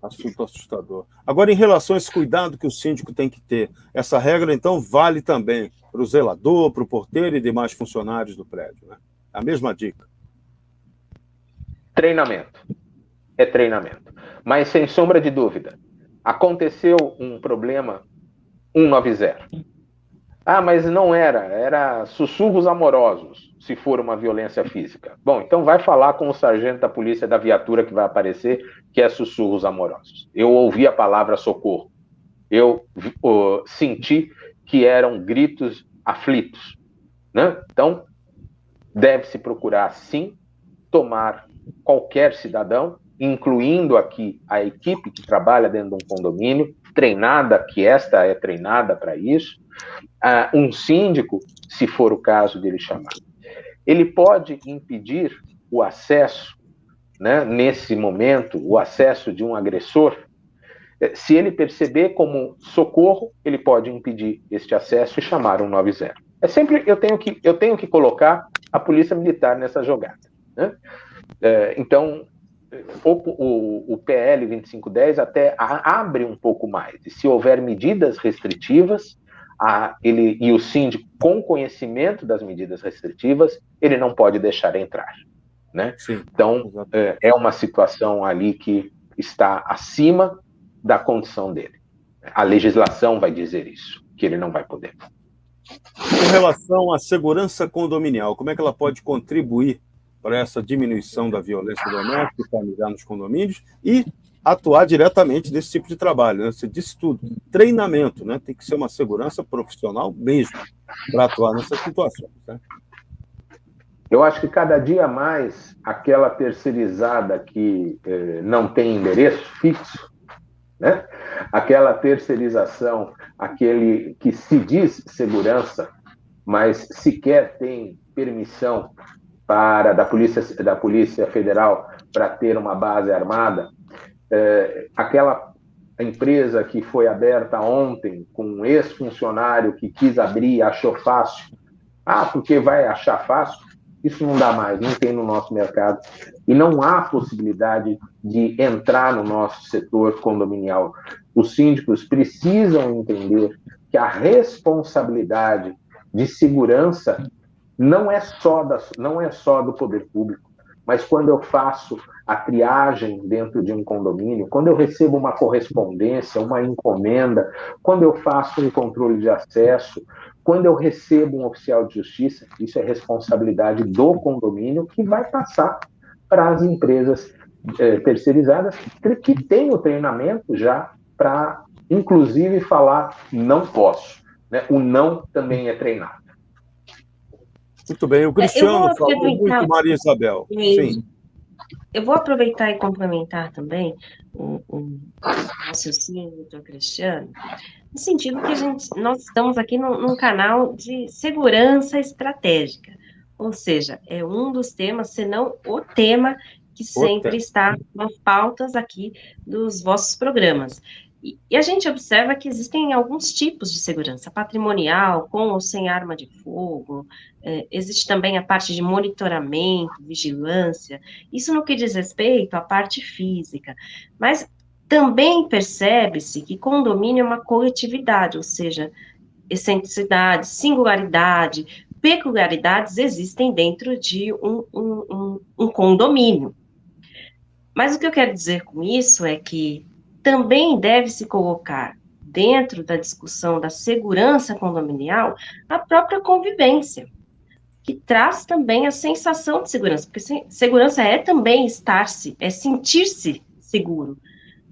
Assunto assustador. Agora, em relação a esse cuidado que o síndico tem que ter, essa regra, então, vale também para o zelador, para o porteiro e demais funcionários do prédio, né? A mesma dica. Treinamento. É treinamento. Mas, sem sombra de dúvida, aconteceu um problema 190. Ah, mas não era sussurros amorosos, se for uma violência física. Bom, então vai falar com o sargento da polícia da viatura que vai aparecer, que é sussurros amorosos. Eu ouvi a palavra socorro. Eu senti que eram gritos aflitos, né? Então, deve-se procurar, sim, tomar qualquer cidadão, incluindo aqui a equipe que trabalha dentro de um condomínio, treinada, que esta é treinada para isso, um síndico, se for o caso dele chamar. Ele pode impedir o acesso, né, nesse momento, o acesso de um agressor. Se ele perceber como socorro, ele pode impedir este acesso e chamar 190. É sempre, eu tenho que colocar a polícia militar nessa jogada, né? Então, o PL 2510 até abre um pouco mais. E se houver medidas restritivas, e o síndico com conhecimento das medidas restritivas, ele não pode deixar entrar, né? Sim, então, é uma situação ali que está acima da condição dele. A legislação vai dizer isso, que ele não vai poder. Com relação à segurança condominial, como é que ela pode contribuir para essa diminuição da violência doméstica e familiar nos condomínios e atuar diretamente nesse tipo de trabalho, né? Você disse tudo. Treinamento, né? Tem que ser uma segurança profissional mesmo para atuar nessas situações, né? Eu acho que cada dia mais aquela terceirizada que não tem endereço fixo, né? Aquela terceirização, aquele que se diz segurança, mas sequer tem permissão da Polícia Federal para ter uma base armada, aquela empresa que foi aberta ontem com um ex-funcionário que quis abrir e achou fácil, porque vai achar fácil, isso não dá mais, não tem no nosso mercado, e não há possibilidade de entrar no nosso setor condominial. Os síndicos precisam entender que a responsabilidade de segurança não é só do poder público, mas quando eu faço a triagem dentro de um condomínio, quando eu recebo uma correspondência, uma encomenda, quando eu faço um controle de acesso, quando eu recebo um oficial de justiça, isso é responsabilidade do condomínio que vai passar para as empresas terceirizadas que têm o treinamento já para, inclusive, falar não posso, né? O não também é treinado. Muito bem, o Cristiano falou muito, Maria Isabel. Sim. Eu vou aproveitar e complementar também o raciocínio do Cristiano, no sentido que nós estamos aqui num canal de segurança estratégica, ou seja, é um dos temas, se não o tema que sempre está nas pautas aqui dos vossos programas. E a gente observa que existem alguns tipos de segurança: patrimonial, com ou sem arma de fogo, existe também a parte de monitoramento, vigilância, isso no que diz respeito à parte física, mas também percebe-se que condomínio é uma coletividade, ou seja, excentricidade, singularidade, peculiaridades existem dentro de um condomínio. Mas o que eu quero dizer com isso é que também deve se colocar dentro da discussão da segurança condominial a própria convivência, que traz também a sensação de segurança, porque segurança é também estar-se, é sentir-se seguro.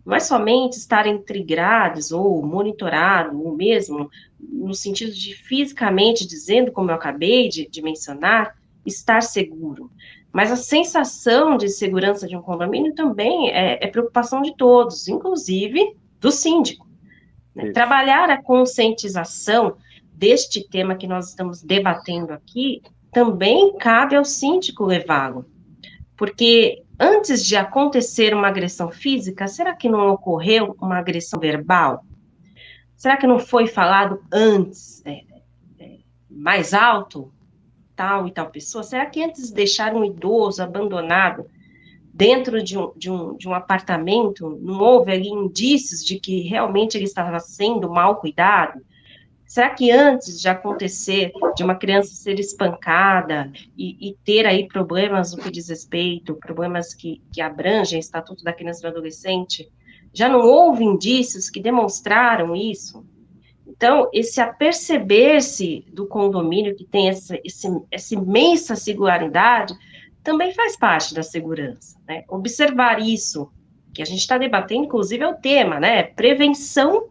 Não é somente estar entre grades ou monitorado, ou mesmo no sentido de fisicamente dizendo, como eu acabei de mencionar, estar seguro. Mas a sensação de segurança de um condomínio também é preocupação de todos, inclusive do síndico. Né? Trabalhar a conscientização deste tema que nós estamos debatendo aqui também cabe ao síndico levá-lo, porque antes de acontecer uma agressão física, será que não ocorreu uma agressão verbal? Será que não foi falado antes, mais alto, tal e tal pessoa? Será que antes de deixar um idoso abandonado dentro de um apartamento, não houve ali indícios de que realmente ele estava sendo mal cuidado? Será que antes de acontecer de uma criança ser espancada e ter aí problemas no que diz respeito, problemas que abrangem o Estatuto da Criança e do Adolescente, já não houve indícios que demonstraram isso? Então, esse aperceber-se do condomínio que tem essa imensa singularidade também faz parte da segurança, né? Observar isso, que a gente está debatendo, inclusive, é o tema, né? Prevenção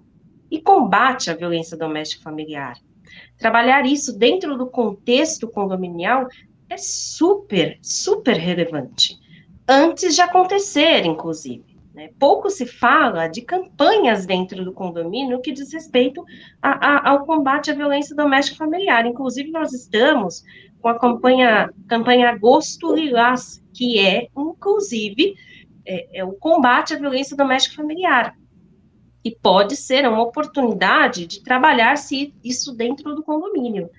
e combate à violência doméstica familiar. Trabalhar isso dentro do contexto condominial é super, super relevante, antes de acontecer, inclusive. Né? Pouco se fala de campanhas dentro do condomínio que diz respeito ao combate à violência doméstica familiar. Inclusive, nós estamos com a campanha Agosto Lilás, que é, inclusive, o combate à violência doméstica familiar. E pode ser uma oportunidade de trabalhar-se isso dentro do condomínio.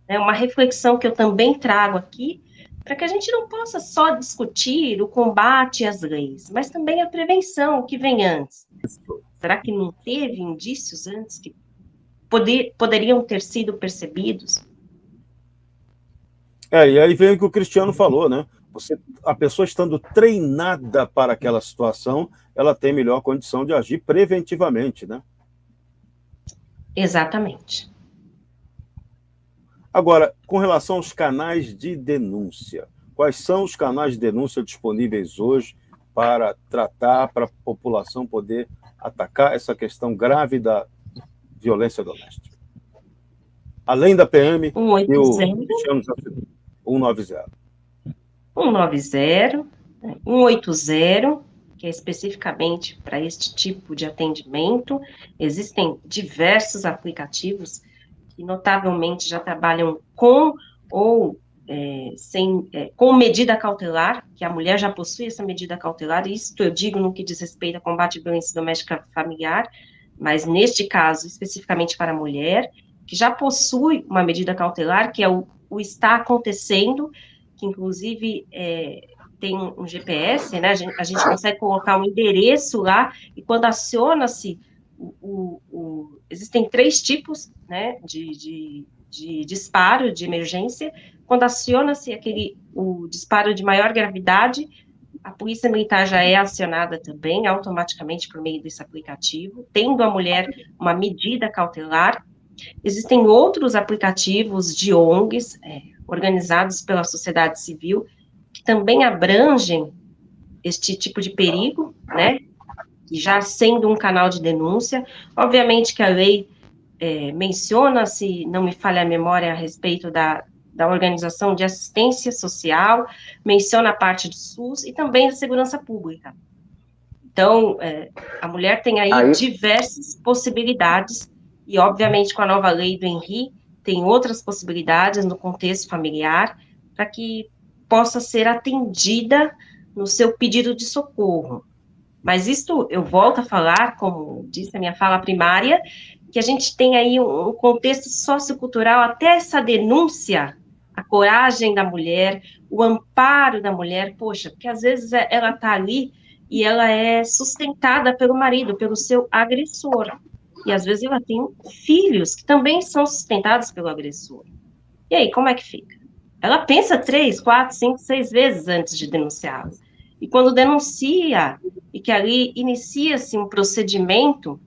É uma reflexão que eu também trago aqui, para que a gente não possa só discutir o combate às leis, mas também a prevenção, o que vem antes. Será que não teve indícios antes que poderiam ter sido percebidos? E aí vem o que o Cristiano falou, né? A pessoa estando treinada para aquela situação, ela tem melhor condição de agir preventivamente, né? Exatamente. Agora, com relação aos canais de denúncia, quais são os canais de denúncia disponíveis hoje para tratar, para a população poder atacar essa questão grave da violência doméstica? Além da PM, 180. e o Cristiano 190. 190, 180, que é especificamente para este tipo de atendimento. Existem diversos aplicativos que notavelmente já trabalham com ou com medida cautelar, que a mulher já possui essa medida cautelar, isso eu digo no que diz respeito ao combate à violência doméstica familiar, mas neste caso, especificamente para a mulher, que já possui uma medida cautelar, que é o está acontecendo, que inclusive tem um GPS, né, a gente consegue colocar um endereço lá, e quando aciona-se, existem 3 tipos, né, de disparo de emergência. Quando aciona-se o disparo de maior gravidade, a polícia militar já é acionada também, automaticamente por meio desse aplicativo, tendo a mulher uma medida cautelar. Existem outros aplicativos de ONGs, organizados pela sociedade civil, que também abrangem este tipo de perigo, né, já sendo um canal de denúncia. Obviamente que a lei menciona, se não me falha a memória, a respeito da organização de assistência social, menciona a parte do SUS e também da segurança pública. Então, a mulher tem aí diversas possibilidades, e obviamente com a nova lei do Henri, tem outras possibilidades no contexto familiar, para que possa ser atendida no seu pedido de socorro. Mas isto, eu volto a falar, como disse a minha fala primária, que a gente tem aí um contexto sociocultural, até essa denúncia, a coragem da mulher, o amparo da mulher, poxa, porque às vezes ela está ali e ela é sustentada pelo marido, pelo seu agressor. E às vezes ela tem filhos que também são sustentados pelo agressor. E aí, como é que fica? Ela pensa 3, 4, 5, 6 vezes antes de denunciá-lo. E quando denuncia, e que ali inicia-se um procedimento,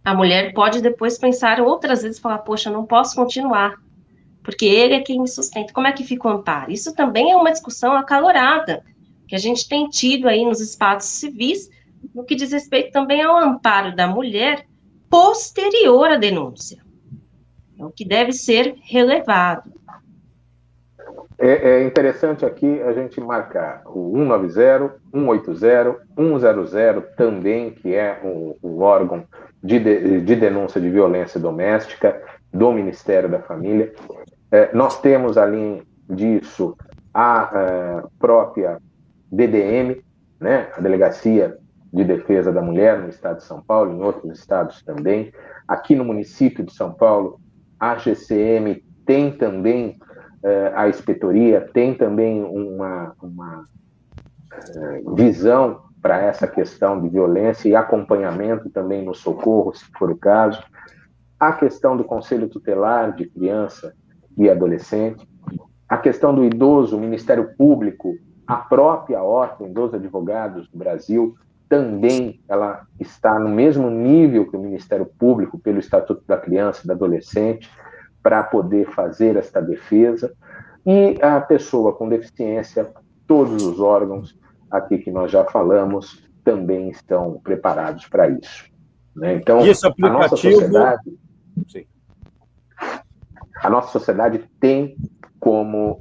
a mulher pode depois pensar outras vezes, falar, poxa, não posso continuar, porque ele é quem me sustenta. Como é que fica o amparo? Isso também é uma discussão acalorada, que a gente tem tido aí nos espaços civis, no que diz respeito também ao amparo da mulher posterior à denúncia. É o que deve ser relevado. É interessante aqui a gente marcar o 190, 180, 100 também, que é o órgão de denúncia de violência doméstica do Ministério da Família. Nós temos, além disso, a própria DDM, né, a Delegacia de Defesa da Mulher no estado de São Paulo, em outros estados também. Aqui no município de São Paulo, a GCM tem também a inspetoria, tem também uma visão para essa questão de violência e acompanhamento também no socorro, se for o caso. A questão do Conselho Tutelar de Criança e Adolescente, a questão do idoso, o Ministério Público, a própria Ordem dos Advogados do Brasil, também ela está no mesmo nível que o Ministério Público pelo Estatuto da Criança e do Adolescente, para poder fazer esta defesa, e a pessoa com deficiência, todos os órgãos aqui que nós já falamos, também estão preparados para isso. Né? Então, e esse aplicativo... a nossa sociedade tem como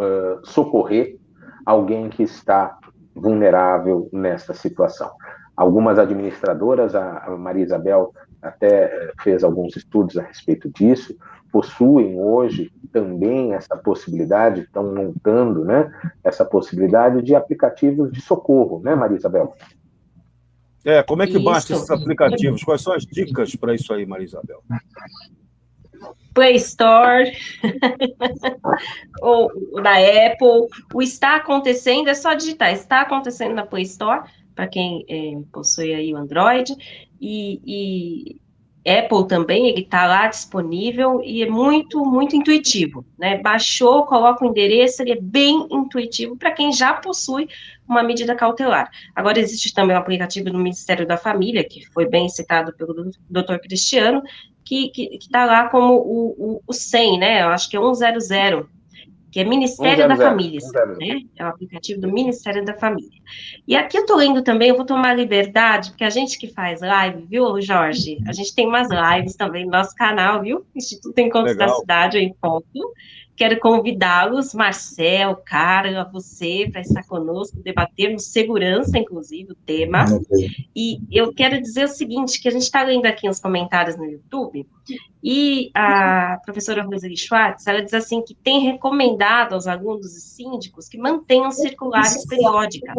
socorrer alguém que está vulnerável nesta situação. Algumas administradoras, a Maria Isabel até fez alguns estudos a respeito disso, possuem hoje também essa possibilidade, estão montando, né, essa possibilidade de aplicativos de socorro, né, Maria Isabel? Como é que baixa esses aplicativos? Quais são as dicas para isso aí, Maria Isabel? Play Store, ou da Apple, o Está Acontecendo, é só digitar, Está Acontecendo na Play Store, para quem possui aí o Android, e Apple também, ele está lá disponível, e é muito, muito intuitivo, né? Baixou, coloca o endereço, ele é bem intuitivo para quem já possui uma medida cautelar. Agora, existe também um aplicativo do Ministério da Família, que foi bem citado pelo Dr. Cristiano, que está lá como o 100, né? Eu acho que é 100, que é Ministério da Família, né? É o aplicativo do Ministério da Família. E aqui eu estou lendo também, eu vou tomar liberdade, porque a gente que faz live, viu, Jorge? A gente tem umas lives também no nosso canal, viu? Instituto Encontros da Cidade, eu encontro. Quero convidá-los, Marcel, Carla, você, para estar conosco, debatermos segurança, inclusive, o tema. E eu quero dizer o seguinte, que a gente está lendo aqui os comentários no YouTube, e a professora Roseli Schwartz, ela diz assim, que tem recomendado aos alunos e síndicos que mantenham circulares periódicas,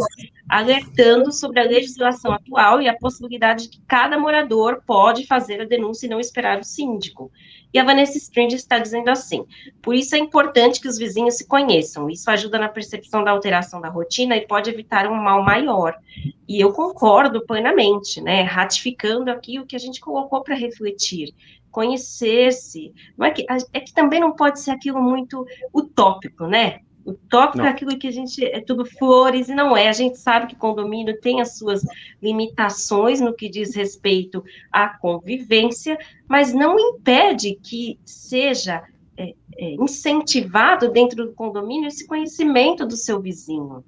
alertando sobre a legislação atual e a possibilidade de que cada morador pode fazer a denúncia e não esperar o síndico. E a Vanessa String está dizendo assim, por isso é importante que os vizinhos se conheçam, isso ajuda na percepção da alteração da rotina e pode evitar um mal maior. E eu concordo plenamente, né, ratificando aqui o que a gente colocou para refletir, conhecer-se, é que também não pode ser aquilo muito utópico, né? Utópico é aquilo que a gente, é tudo flores, e não é, a gente sabe que condomínio tem as suas limitações no que diz respeito à convivência, mas não impede que seja incentivado dentro do condomínio esse conhecimento do seu vizinho,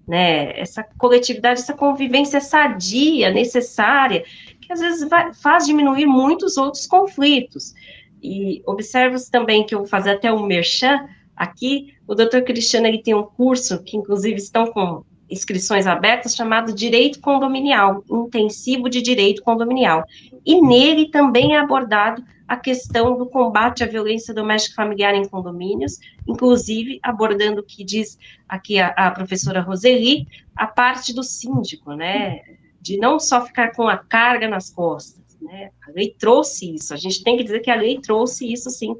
né? Essa coletividade, essa convivência sadia, necessária, que às vezes faz diminuir muitos outros conflitos. E observo também que eu vou fazer até um merchan aqui, o Dr. Cristiano, ele tem um curso, que inclusive estão com inscrições abertas, chamado Direito Condominial, Intensivo de Direito Condominial. E nele também é abordado a questão do combate à violência doméstica familiar em condomínios, inclusive abordando o que diz aqui a professora Roseli, a parte do síndico, né? de não só ficar com a carga nas costas, né? A lei trouxe isso, a gente tem que dizer que a lei trouxe isso sim,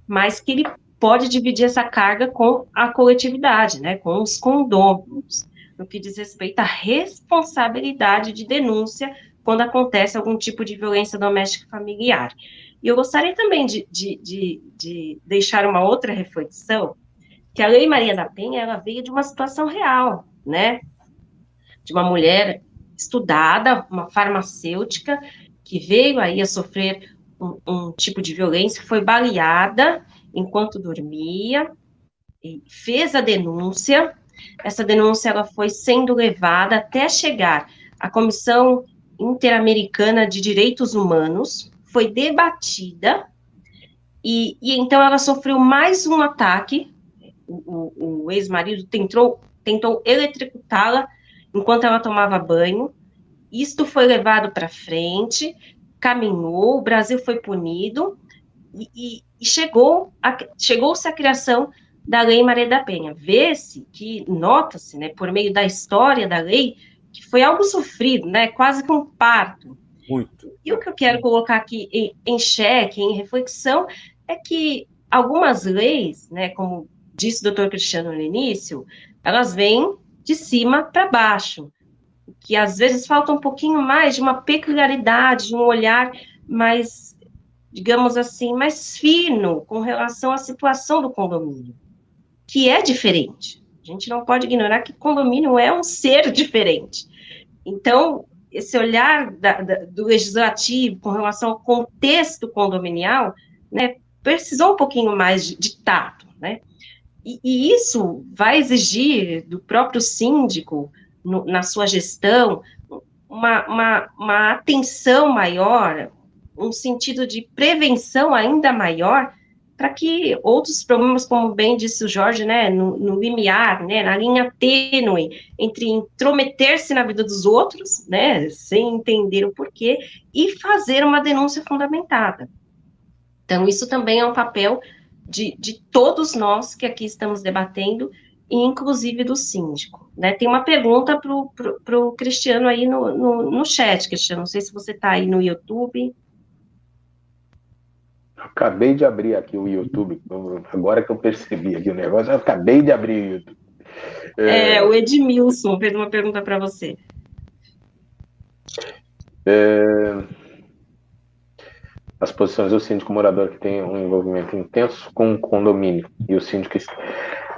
mas que ele pode dividir essa carga com a coletividade, né? Com os condôminos, no que diz respeito à responsabilidade de denúncia quando acontece algum tipo de violência doméstica familiar. E eu gostaria também de deixar uma outra reflexão, que a Lei Maria da Penha, ela veio de uma situação real, né? De uma mulher estudada, uma farmacêutica, que veio aí a sofrer um tipo de violência, foi baleada enquanto dormia, e fez a denúncia. Essa denúncia ela foi sendo levada até chegar à Comissão Interamericana de Direitos Humanos, foi debatida, e então ela sofreu mais um ataque. O ex-marido tentou eletrocutá-la enquanto ela tomava banho. Isto foi levado para frente, caminhou, o Brasil foi punido, e chegou-se à criação da Lei Maria da Penha. Vê-se que, nota-se, né, por meio da história da lei, que foi algo sofrido, né, quase que um parto. Muito. E o que eu quero colocar aqui em xeque, em reflexão, é que algumas leis, né, como disse o doutor Cristiano no início, elas vêm de cima para baixo, que às vezes falta um pouquinho mais de uma peculiaridade, de um olhar mais, digamos assim, mais fino com relação à situação do condomínio, que é diferente. A gente não pode ignorar que condomínio é um ser diferente. Então, esse olhar do legislativo com relação ao contexto condominial, né, precisou um pouquinho mais de tato, né? E isso vai exigir do próprio síndico, na sua gestão, uma atenção maior, um sentido de prevenção ainda maior, para que outros problemas, como bem disse o Jorge, né, no limiar, né, na linha tênue entre intrometer-se na vida dos outros, né, sem entender o porquê, e fazer uma denúncia fundamentada. Então, isso também é um papel de todos nós que aqui estamos debatendo, e inclusive do síndico, né? Tem uma pergunta para o Cristiano aí no chat, Cristiano, não sei se você está aí no YouTube. Acabei de abrir aqui o YouTube, agora que eu percebi aqui o negócio, eu acabei de abrir o YouTube. O Edmilson fez uma pergunta para você. As posições do síndico morador que tem um envolvimento intenso com o condomínio e o síndico.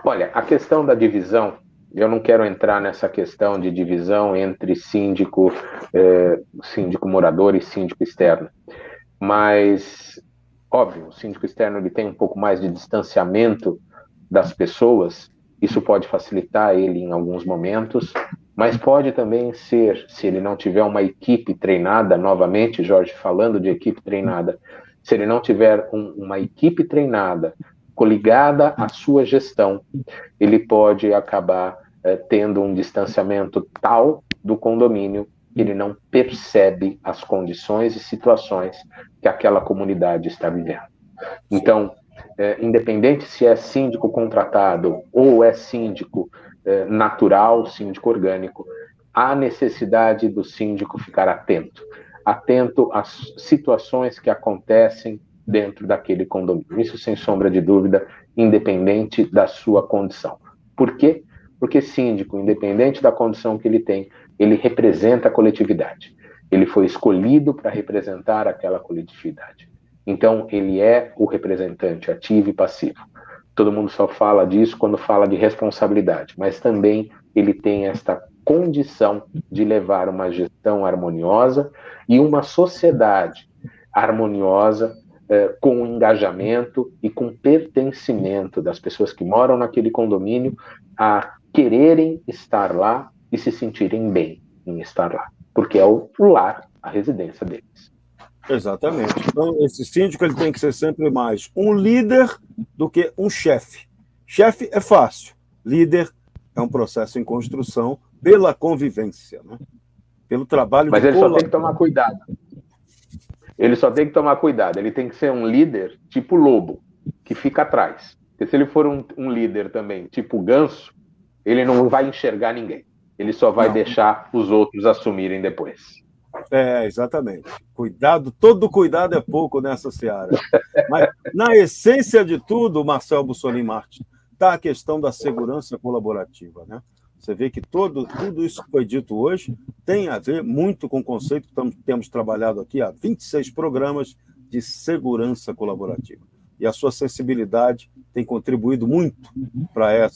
Olha, a questão da divisão, eu não quero entrar nessa questão de divisão entre síndico morador e síndico externo, mas, óbvio, o síndico externo ele tem um pouco mais de distanciamento das pessoas, isso pode facilitar ele em alguns momentos, mas pode também ser, se ele não tiver uma equipe treinada, novamente, Jorge, falando de equipe treinada, se ele não tiver uma equipe treinada, coligada à sua gestão, ele pode acabar tendo um distanciamento tal do condomínio que ele não percebe as condições e situações que aquela comunidade está vivendo. Então, independente se é síndico contratado ou é síndico natural, síndico orgânico, há necessidade do síndico ficar atento às situações que acontecem dentro daquele condomínio. Isso, sem sombra de dúvida, independente da sua condição. Por quê? Porque síndico, independente da condição que ele tem, ele representa a coletividade. Ele foi escolhido para representar aquela coletividade. Então, ele é o representante ativo e passivo. Todo mundo só fala disso quando fala de responsabilidade, mas também ele tem esta condição de levar uma gestão harmoniosa e uma sociedade harmoniosa, com engajamento e com pertencimento das pessoas que moram naquele condomínio a quererem estar lá e se sentirem bem em estar lá, porque é o lar, a residência deles. Exatamente. Então, esse síndico ele tem que ser sempre mais um líder do que um chefe. Chefe é fácil. Líder é um processo em construção pela convivência, né? Pelo trabalho. Mas ele só tem que tomar cuidado. Ele só tem que tomar cuidado. Ele tem que ser um líder tipo lobo, que fica atrás. Porque se ele for um líder também tipo ganso, ele não vai enxergar ninguém. ele só vai deixar os outros assumirem depois. Exatamente. Cuidado, todo cuidado é pouco nessa seara. Mas, na essência de tudo, Marcel Bussolini Martins, está a questão da segurança colaborativa, né? Você vê que tudo isso que foi dito hoje tem a ver muito com o conceito que temos trabalhado aqui há 26 programas de segurança colaborativa. E a sua sensibilidade tem contribuído muito para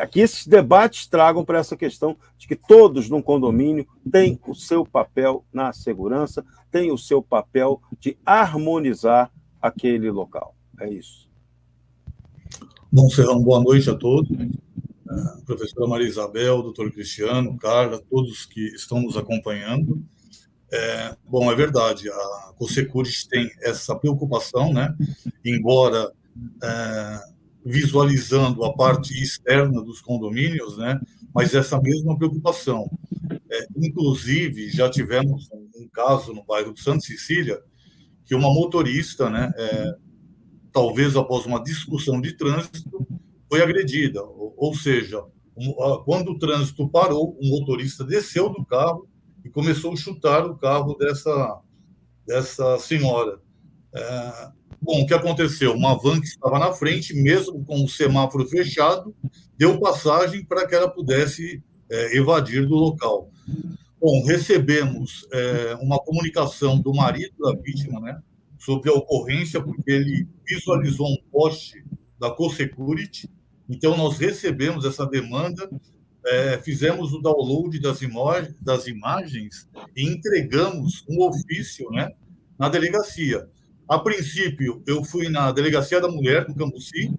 que esses debates tragam para essa questão de que todos no condomínio têm o seu papel na segurança, têm o seu papel de harmonizar aquele local. É isso. Bom, Serrão, boa noite a todos. Professora Maria Isabel, doutor Cristiano, Carla, todos que estão nos acompanhando. Bom, é verdade, a COSECURIT tem essa preocupação, né? Embora visualizando a parte externa dos condomínios, né? Mas essa mesma preocupação. Inclusive, já tivemos um caso no bairro de Santa Cecília, que uma motorista, né? Talvez após uma discussão de trânsito, foi agredida. Ou seja, quando o trânsito parou, o motorista desceu do carro e começou a chutar o carro dessa senhora. Bom, o que aconteceu? Uma van que estava na frente, mesmo com o semáforo fechado, deu passagem para que ela pudesse evadir do local. Bom, recebemos uma comunicação do marido da vítima, né, sobre a ocorrência, porque ele visualizou um poste da COSECURIT. Então, nós recebemos essa demanda, fizemos o download das imagens e entregamos um ofício, né, na delegacia. A princípio, eu fui na Delegacia da Mulher, no Cambuci,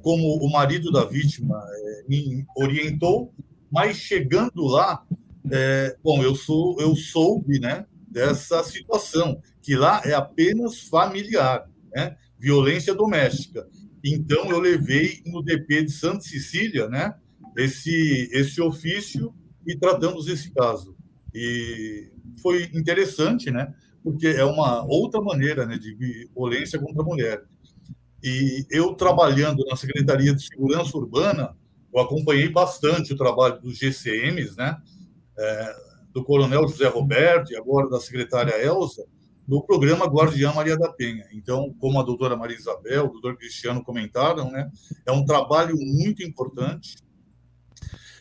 como o marido da vítima me orientou, mas chegando lá, bom, eu soube, né, dessa situação, que lá é apenas familiar, né, violência doméstica. Então, eu levei no DP de Santa Cecília, né, esse ofício e tratamos esse caso. E foi interessante, né, porque é uma outra maneira, né, de violência contra a mulher. E eu, trabalhando na Secretaria de Segurança Urbana, eu acompanhei bastante o trabalho dos GCMs, né, do Coronel José Roberto e agora da secretária Elza, no programa Guardiã Maria da Penha. Então, como a doutora Maria Isabel, o doutor Cristiano comentaram, né, é um trabalho muito importante.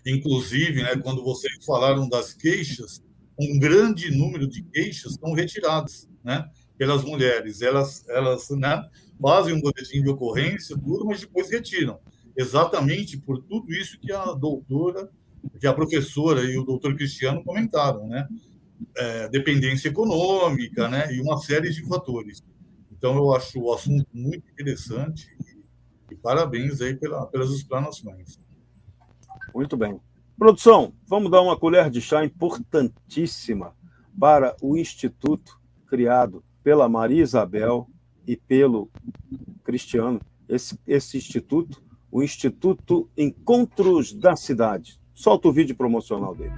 Inclusive, né, quando vocês falaram das queixas, um grande número de queixas são retiradas, né, pelas mulheres. Elas né, fazem um boletim de ocorrência, tudo, mas depois retiram. Exatamente por tudo isso que a doutora, que a professora e o doutor Cristiano comentaram, né? Dependência econômica, né? E uma série de fatores. Então, eu acho o assunto muito interessante e parabéns aí pelas explanações. Muito bem. Produção, vamos dar uma colher de chá importantíssima para o instituto criado pela Maria Isabel e pelo Cristiano. Esse instituto, o Instituto Encontros da Cidade. Solta o vídeo promocional deles.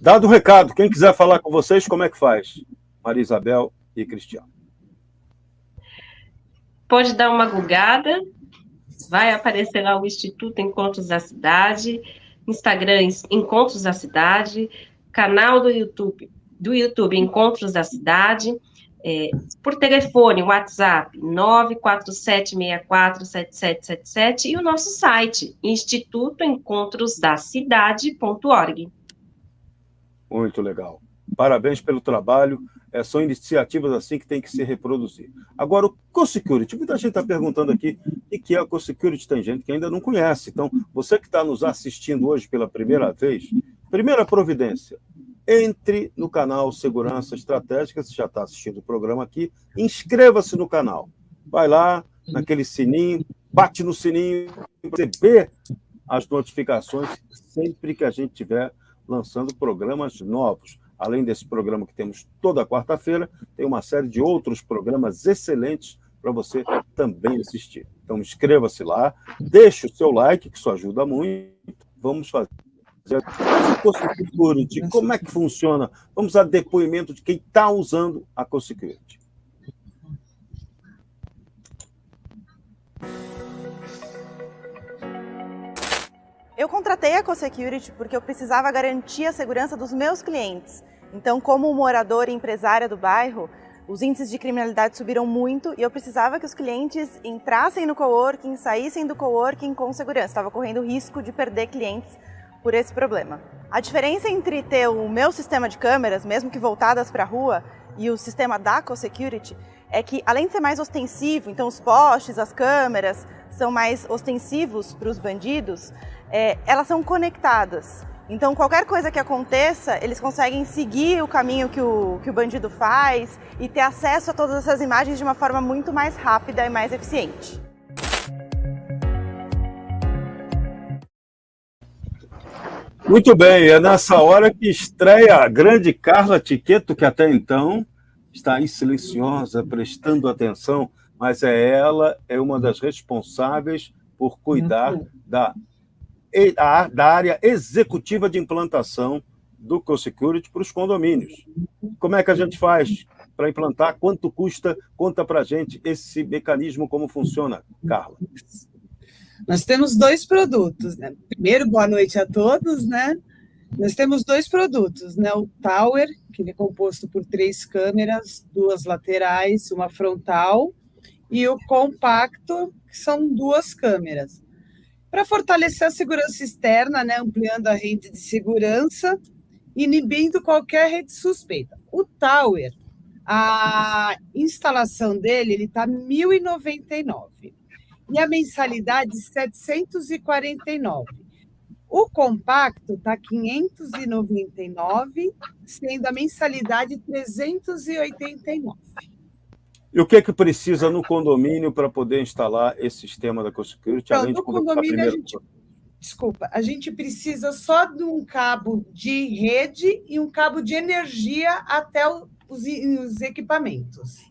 Dado o recado, quem quiser falar com vocês, como é que faz? Maria Isabel e Cristiano. Pode dar uma googada, vai aparecer lá o Instituto Encontros da Cidade, Instagram Encontros da Cidade, canal do YouTube Encontros da Cidade, por telefone, WhatsApp 947647777 e o nosso site, institutoencontrosdacidade.org. Muito legal. Parabéns pelo trabalho. São iniciativas assim que tem que se reproduzir. Agora, o COSECURIT. Muita gente está perguntando aqui o que é o COSECURIT. Tem gente que ainda não conhece. Então, você que está nos assistindo hoje pela primeira vez, primeira providência, entre no canal Segurança Estratégica, você já está assistindo o programa aqui, inscreva-se no canal. Vai lá, naquele sininho, bate no sininho, para receber as notificações sempre que a gente estiver lançando programas novos. Além desse programa que temos toda quarta-feira, tem uma série de outros programas excelentes para você também assistir. Então, inscreva-se lá, deixe o seu like, que isso ajuda muito. Vamos fazer. Mas o CoSecurity, como é que funciona? Vamos a depoimento de quem está usando a CoSecurity. Eu contratei a CoSecurity porque eu precisava garantir a segurança dos meus clientes. Então, como moradora e empresária do bairro, os índices de criminalidade subiram muito e eu precisava que os clientes entrassem no coworking, saíssem do coworking com segurança. Estava correndo risco de perder clientes por esse problema. A diferença entre ter o meu sistema de câmeras, mesmo que voltadas para a rua, e o sistema da CoSecurity, é que, além de ser mais ostensivo, então os postes, as câmeras são mais ostensivos para os bandidos, elas são conectadas. Então, qualquer coisa que aconteça, eles conseguem seguir o caminho que o bandido faz e ter acesso a todas essas imagens de uma forma muito mais rápida e mais eficiente. Muito bem, é nessa hora que estreia a grande Carla Tiqueto, que até então está aí silenciosa, prestando atenção, mas ela é uma das responsáveis por cuidar da área executiva de implantação do CoSecurity para os condomínios. Como é que a gente faz para implantar? Quanto custa? Conta para a gente esse mecanismo, como funciona, Carla. Nós temos 2 produtos, né? Primeiro, boa noite a todos, né? Nós temos 2 produtos, né? O Tower, que é composto por 3 câmeras, 2 laterais, uma frontal, e o Compacto, que são 2 câmeras. Para fortalecer a segurança externa, né? Ampliando a rede de segurança, inibindo qualquer rede suspeita. O Tower, a instalação dele, ele está R$ 1.099. E a mensalidade, R$ 749. O compacto está R$ 599, sendo a mensalidade R$ 389. E o que é que precisa no condomínio para poder instalar esse sistema da CoSecurity? Então, no condomínio, a gente precisa só de um cabo de rede e um cabo de energia até os equipamentos.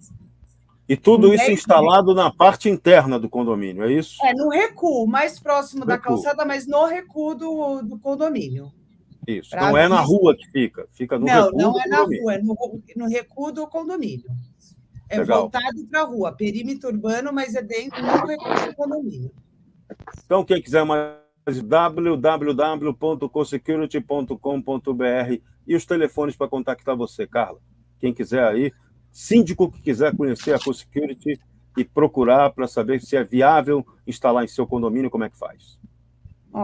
E tudo isso instalado na parte interna do condomínio, é isso? No recuo, mais próximo da calçada, mas no recuo do condomínio. Isso, não é na rua que fica no recuo do condomínio. Não é na rua, é no recuo do condomínio. É legal. Voltado para a rua, perímetro urbano, mas é dentro do recuo do condomínio. Então, quem quiser mais, www.cosecurity.com.br e os telefones para contactar você, Carla. Quem quiser aí, síndico que quiser conhecer a CoSecurity e procurar para saber se é viável instalar em seu condomínio, como é que faz?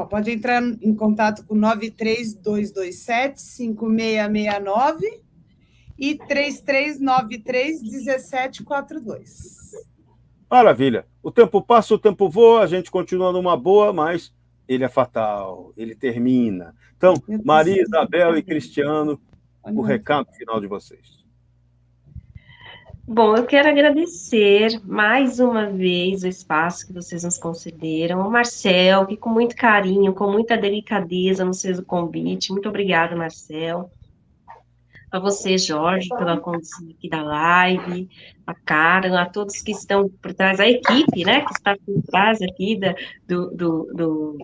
Pode entrar em contato com 93227-5669 e 3393-1742. Maravilha. O tempo passa, o tempo voa, a gente continua numa boa, mas ele é fatal, ele termina. Então, Maria, Isabel e Cristiano, o recado final de vocês. Bom, eu quero agradecer mais uma vez o espaço que vocês nos concederam, ao Marcel, que com muito carinho, com muita delicadeza nos fez o convite. Muito obrigada, Marcel. A você, Jorge, pela condução aqui da live, a Karen, a todos que estão por trás, a equipe, né, que está por trás aqui do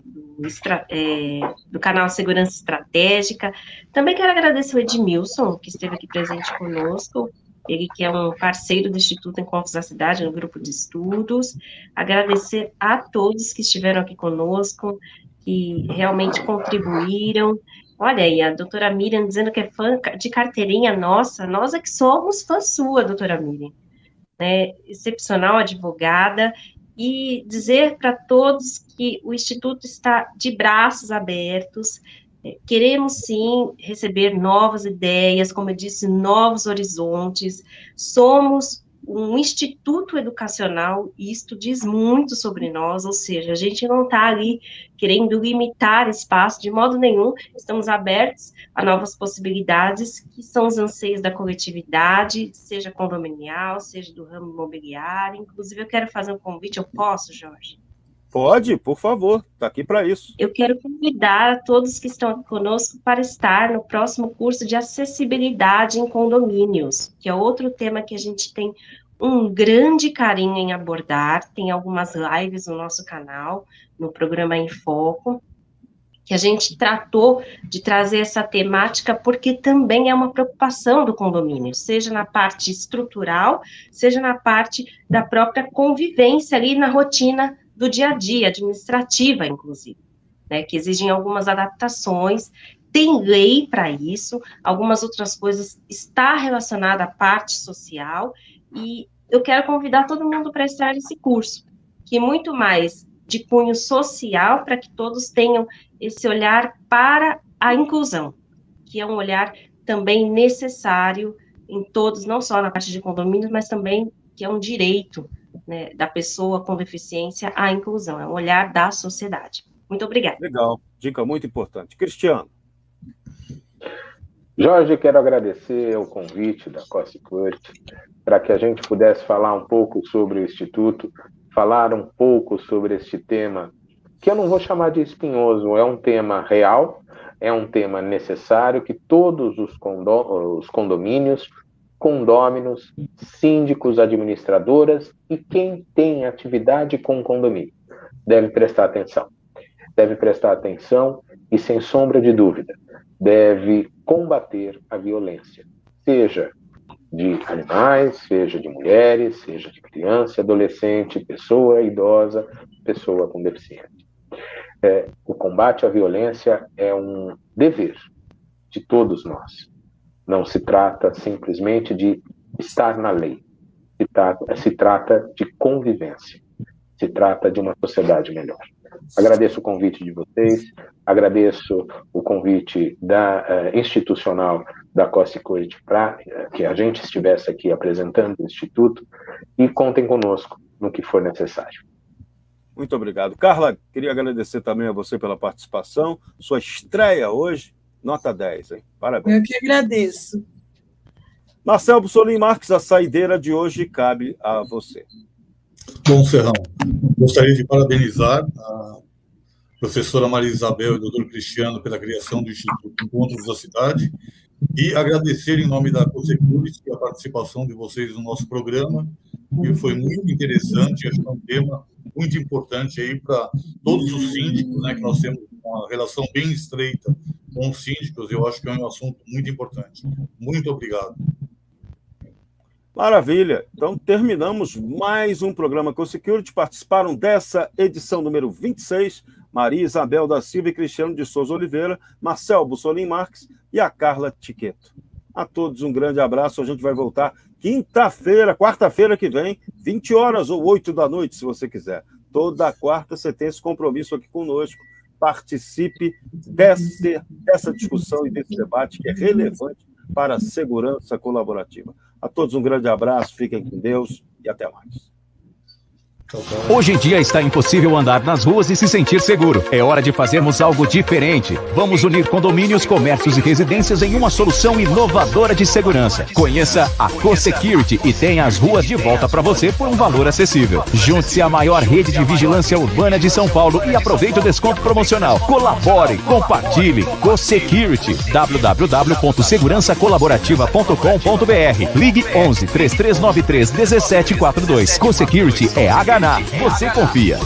canal Segurança Estratégica. Também quero agradecer o Edmilson, que esteve aqui presente conosco, ele que é um parceiro do Instituto Encontros da Cidade, no grupo de estudos. Agradecer a todos que estiveram aqui conosco, que realmente contribuíram. Olha aí, a doutora Miriam dizendo que é fã de carteirinha nossa. Nós é que somos fã sua, doutora Miriam. Né? Excepcional advogada. E dizer para todos que o Instituto está de braços abertos. Queremos, sim, receber novas ideias, como eu disse, novos horizontes. Somos um instituto educacional, e isto diz muito sobre nós, ou seja, a gente não está ali querendo limitar espaço de modo nenhum, estamos abertos a novas possibilidades, que são os anseios da coletividade, seja condominial, seja do ramo imobiliário. Inclusive, eu quero fazer um convite, eu posso, Jorge? Pode, por favor, está aqui para isso. Eu quero convidar todos que estão aqui conosco para estar no próximo curso de acessibilidade em condomínios, que é outro tema que a gente tem um grande carinho em abordar. Tem algumas lives no nosso canal, no programa Em Foco, que a gente tratou de trazer essa temática, porque também é uma preocupação do condomínio, seja na parte estrutural, seja na parte da própria convivência ali na rotina do dia a dia, administrativa, inclusive, né, que exigem algumas adaptações. Tem lei para isso, algumas outras coisas está relacionada à parte social, e eu quero convidar todo mundo para estar nesse curso, que é muito mais de cunho social, para que todos tenham esse olhar para a inclusão, que é um olhar também necessário em todos, não só na parte de condomínios, mas também que é um direito, né, da pessoa com deficiência à inclusão, é um olhar da sociedade. Muito obrigada. Legal, dica muito importante. Cristiano. Jorge, quero agradecer o convite da COSSECURT para que a gente pudesse falar um pouco sobre o Instituto, falar um pouco sobre este tema, que eu não vou chamar de espinhoso, é um tema real, é um tema necessário, que todos os condomínios, condôminos, síndicos, administradoras e quem tem atividade com condomínio deve prestar atenção. Deve prestar atenção e, sem sombra de dúvida, deve combater a violência, seja de animais, seja de mulheres, seja de criança, adolescente, pessoa idosa, pessoa com deficiência. O combate à violência é um dever de todos nós. Não se trata simplesmente de estar na lei. Se trata de convivência. Se trata de uma sociedade melhor. Agradeço o convite de vocês, agradeço o convite institucional da COSSECURT para que a gente estivesse aqui apresentando o Instituto, e contem conosco no que for necessário. Muito obrigado. Carla, queria agradecer também a você pela participação. Sua estreia hoje, nota 10, hein? Parabéns. Eu que agradeço. Marcel Bussolini Marques, a saideira de hoje cabe a você. Bom, Serrão, gostaria de parabenizar a professora Maria Isabel e o doutor Cristiano pela criação do Instituto Encontros da Cidade e agradecer em nome da COSSECURT a participação de vocês no nosso programa, que foi muito interessante, acho que é um tema muito importante aí para todos os síndicos, né, que nós temos uma relação bem estreita com os síndicos, eu acho que é um assunto muito importante. Muito obrigado. Maravilha. Então, terminamos mais um programa COSSECURT. Participaram dessa edição número 26, Maria Isabel da Silva e Cristiano de Souza Oliveira, Marcel Bussolini Marques e a Carla Tiqueto. A todos um grande abraço. A gente vai voltar quarta-feira que vem, 20 horas ou 8 da noite, se você quiser. Toda quarta você tem esse compromisso aqui conosco. Participe dessa discussão e desse debate que é relevante para a segurança colaborativa. A todos um grande abraço, fiquem com Deus e até mais. Hoje em dia está impossível andar nas ruas e se sentir seguro. É hora de fazermos algo diferente. Vamos unir condomínios, comércios e residências em uma solução inovadora de segurança. Conheça a COSSECURT e tenha as ruas de volta para você por um valor acessível. Junte-se à maior rede de vigilância urbana de São Paulo e aproveite o desconto promocional. Colabore, compartilhe. COSSECURT. www.segurançacolaborativa.com.br. Ligue 11 3393 1742. COSSECURT é HNA. Você confia.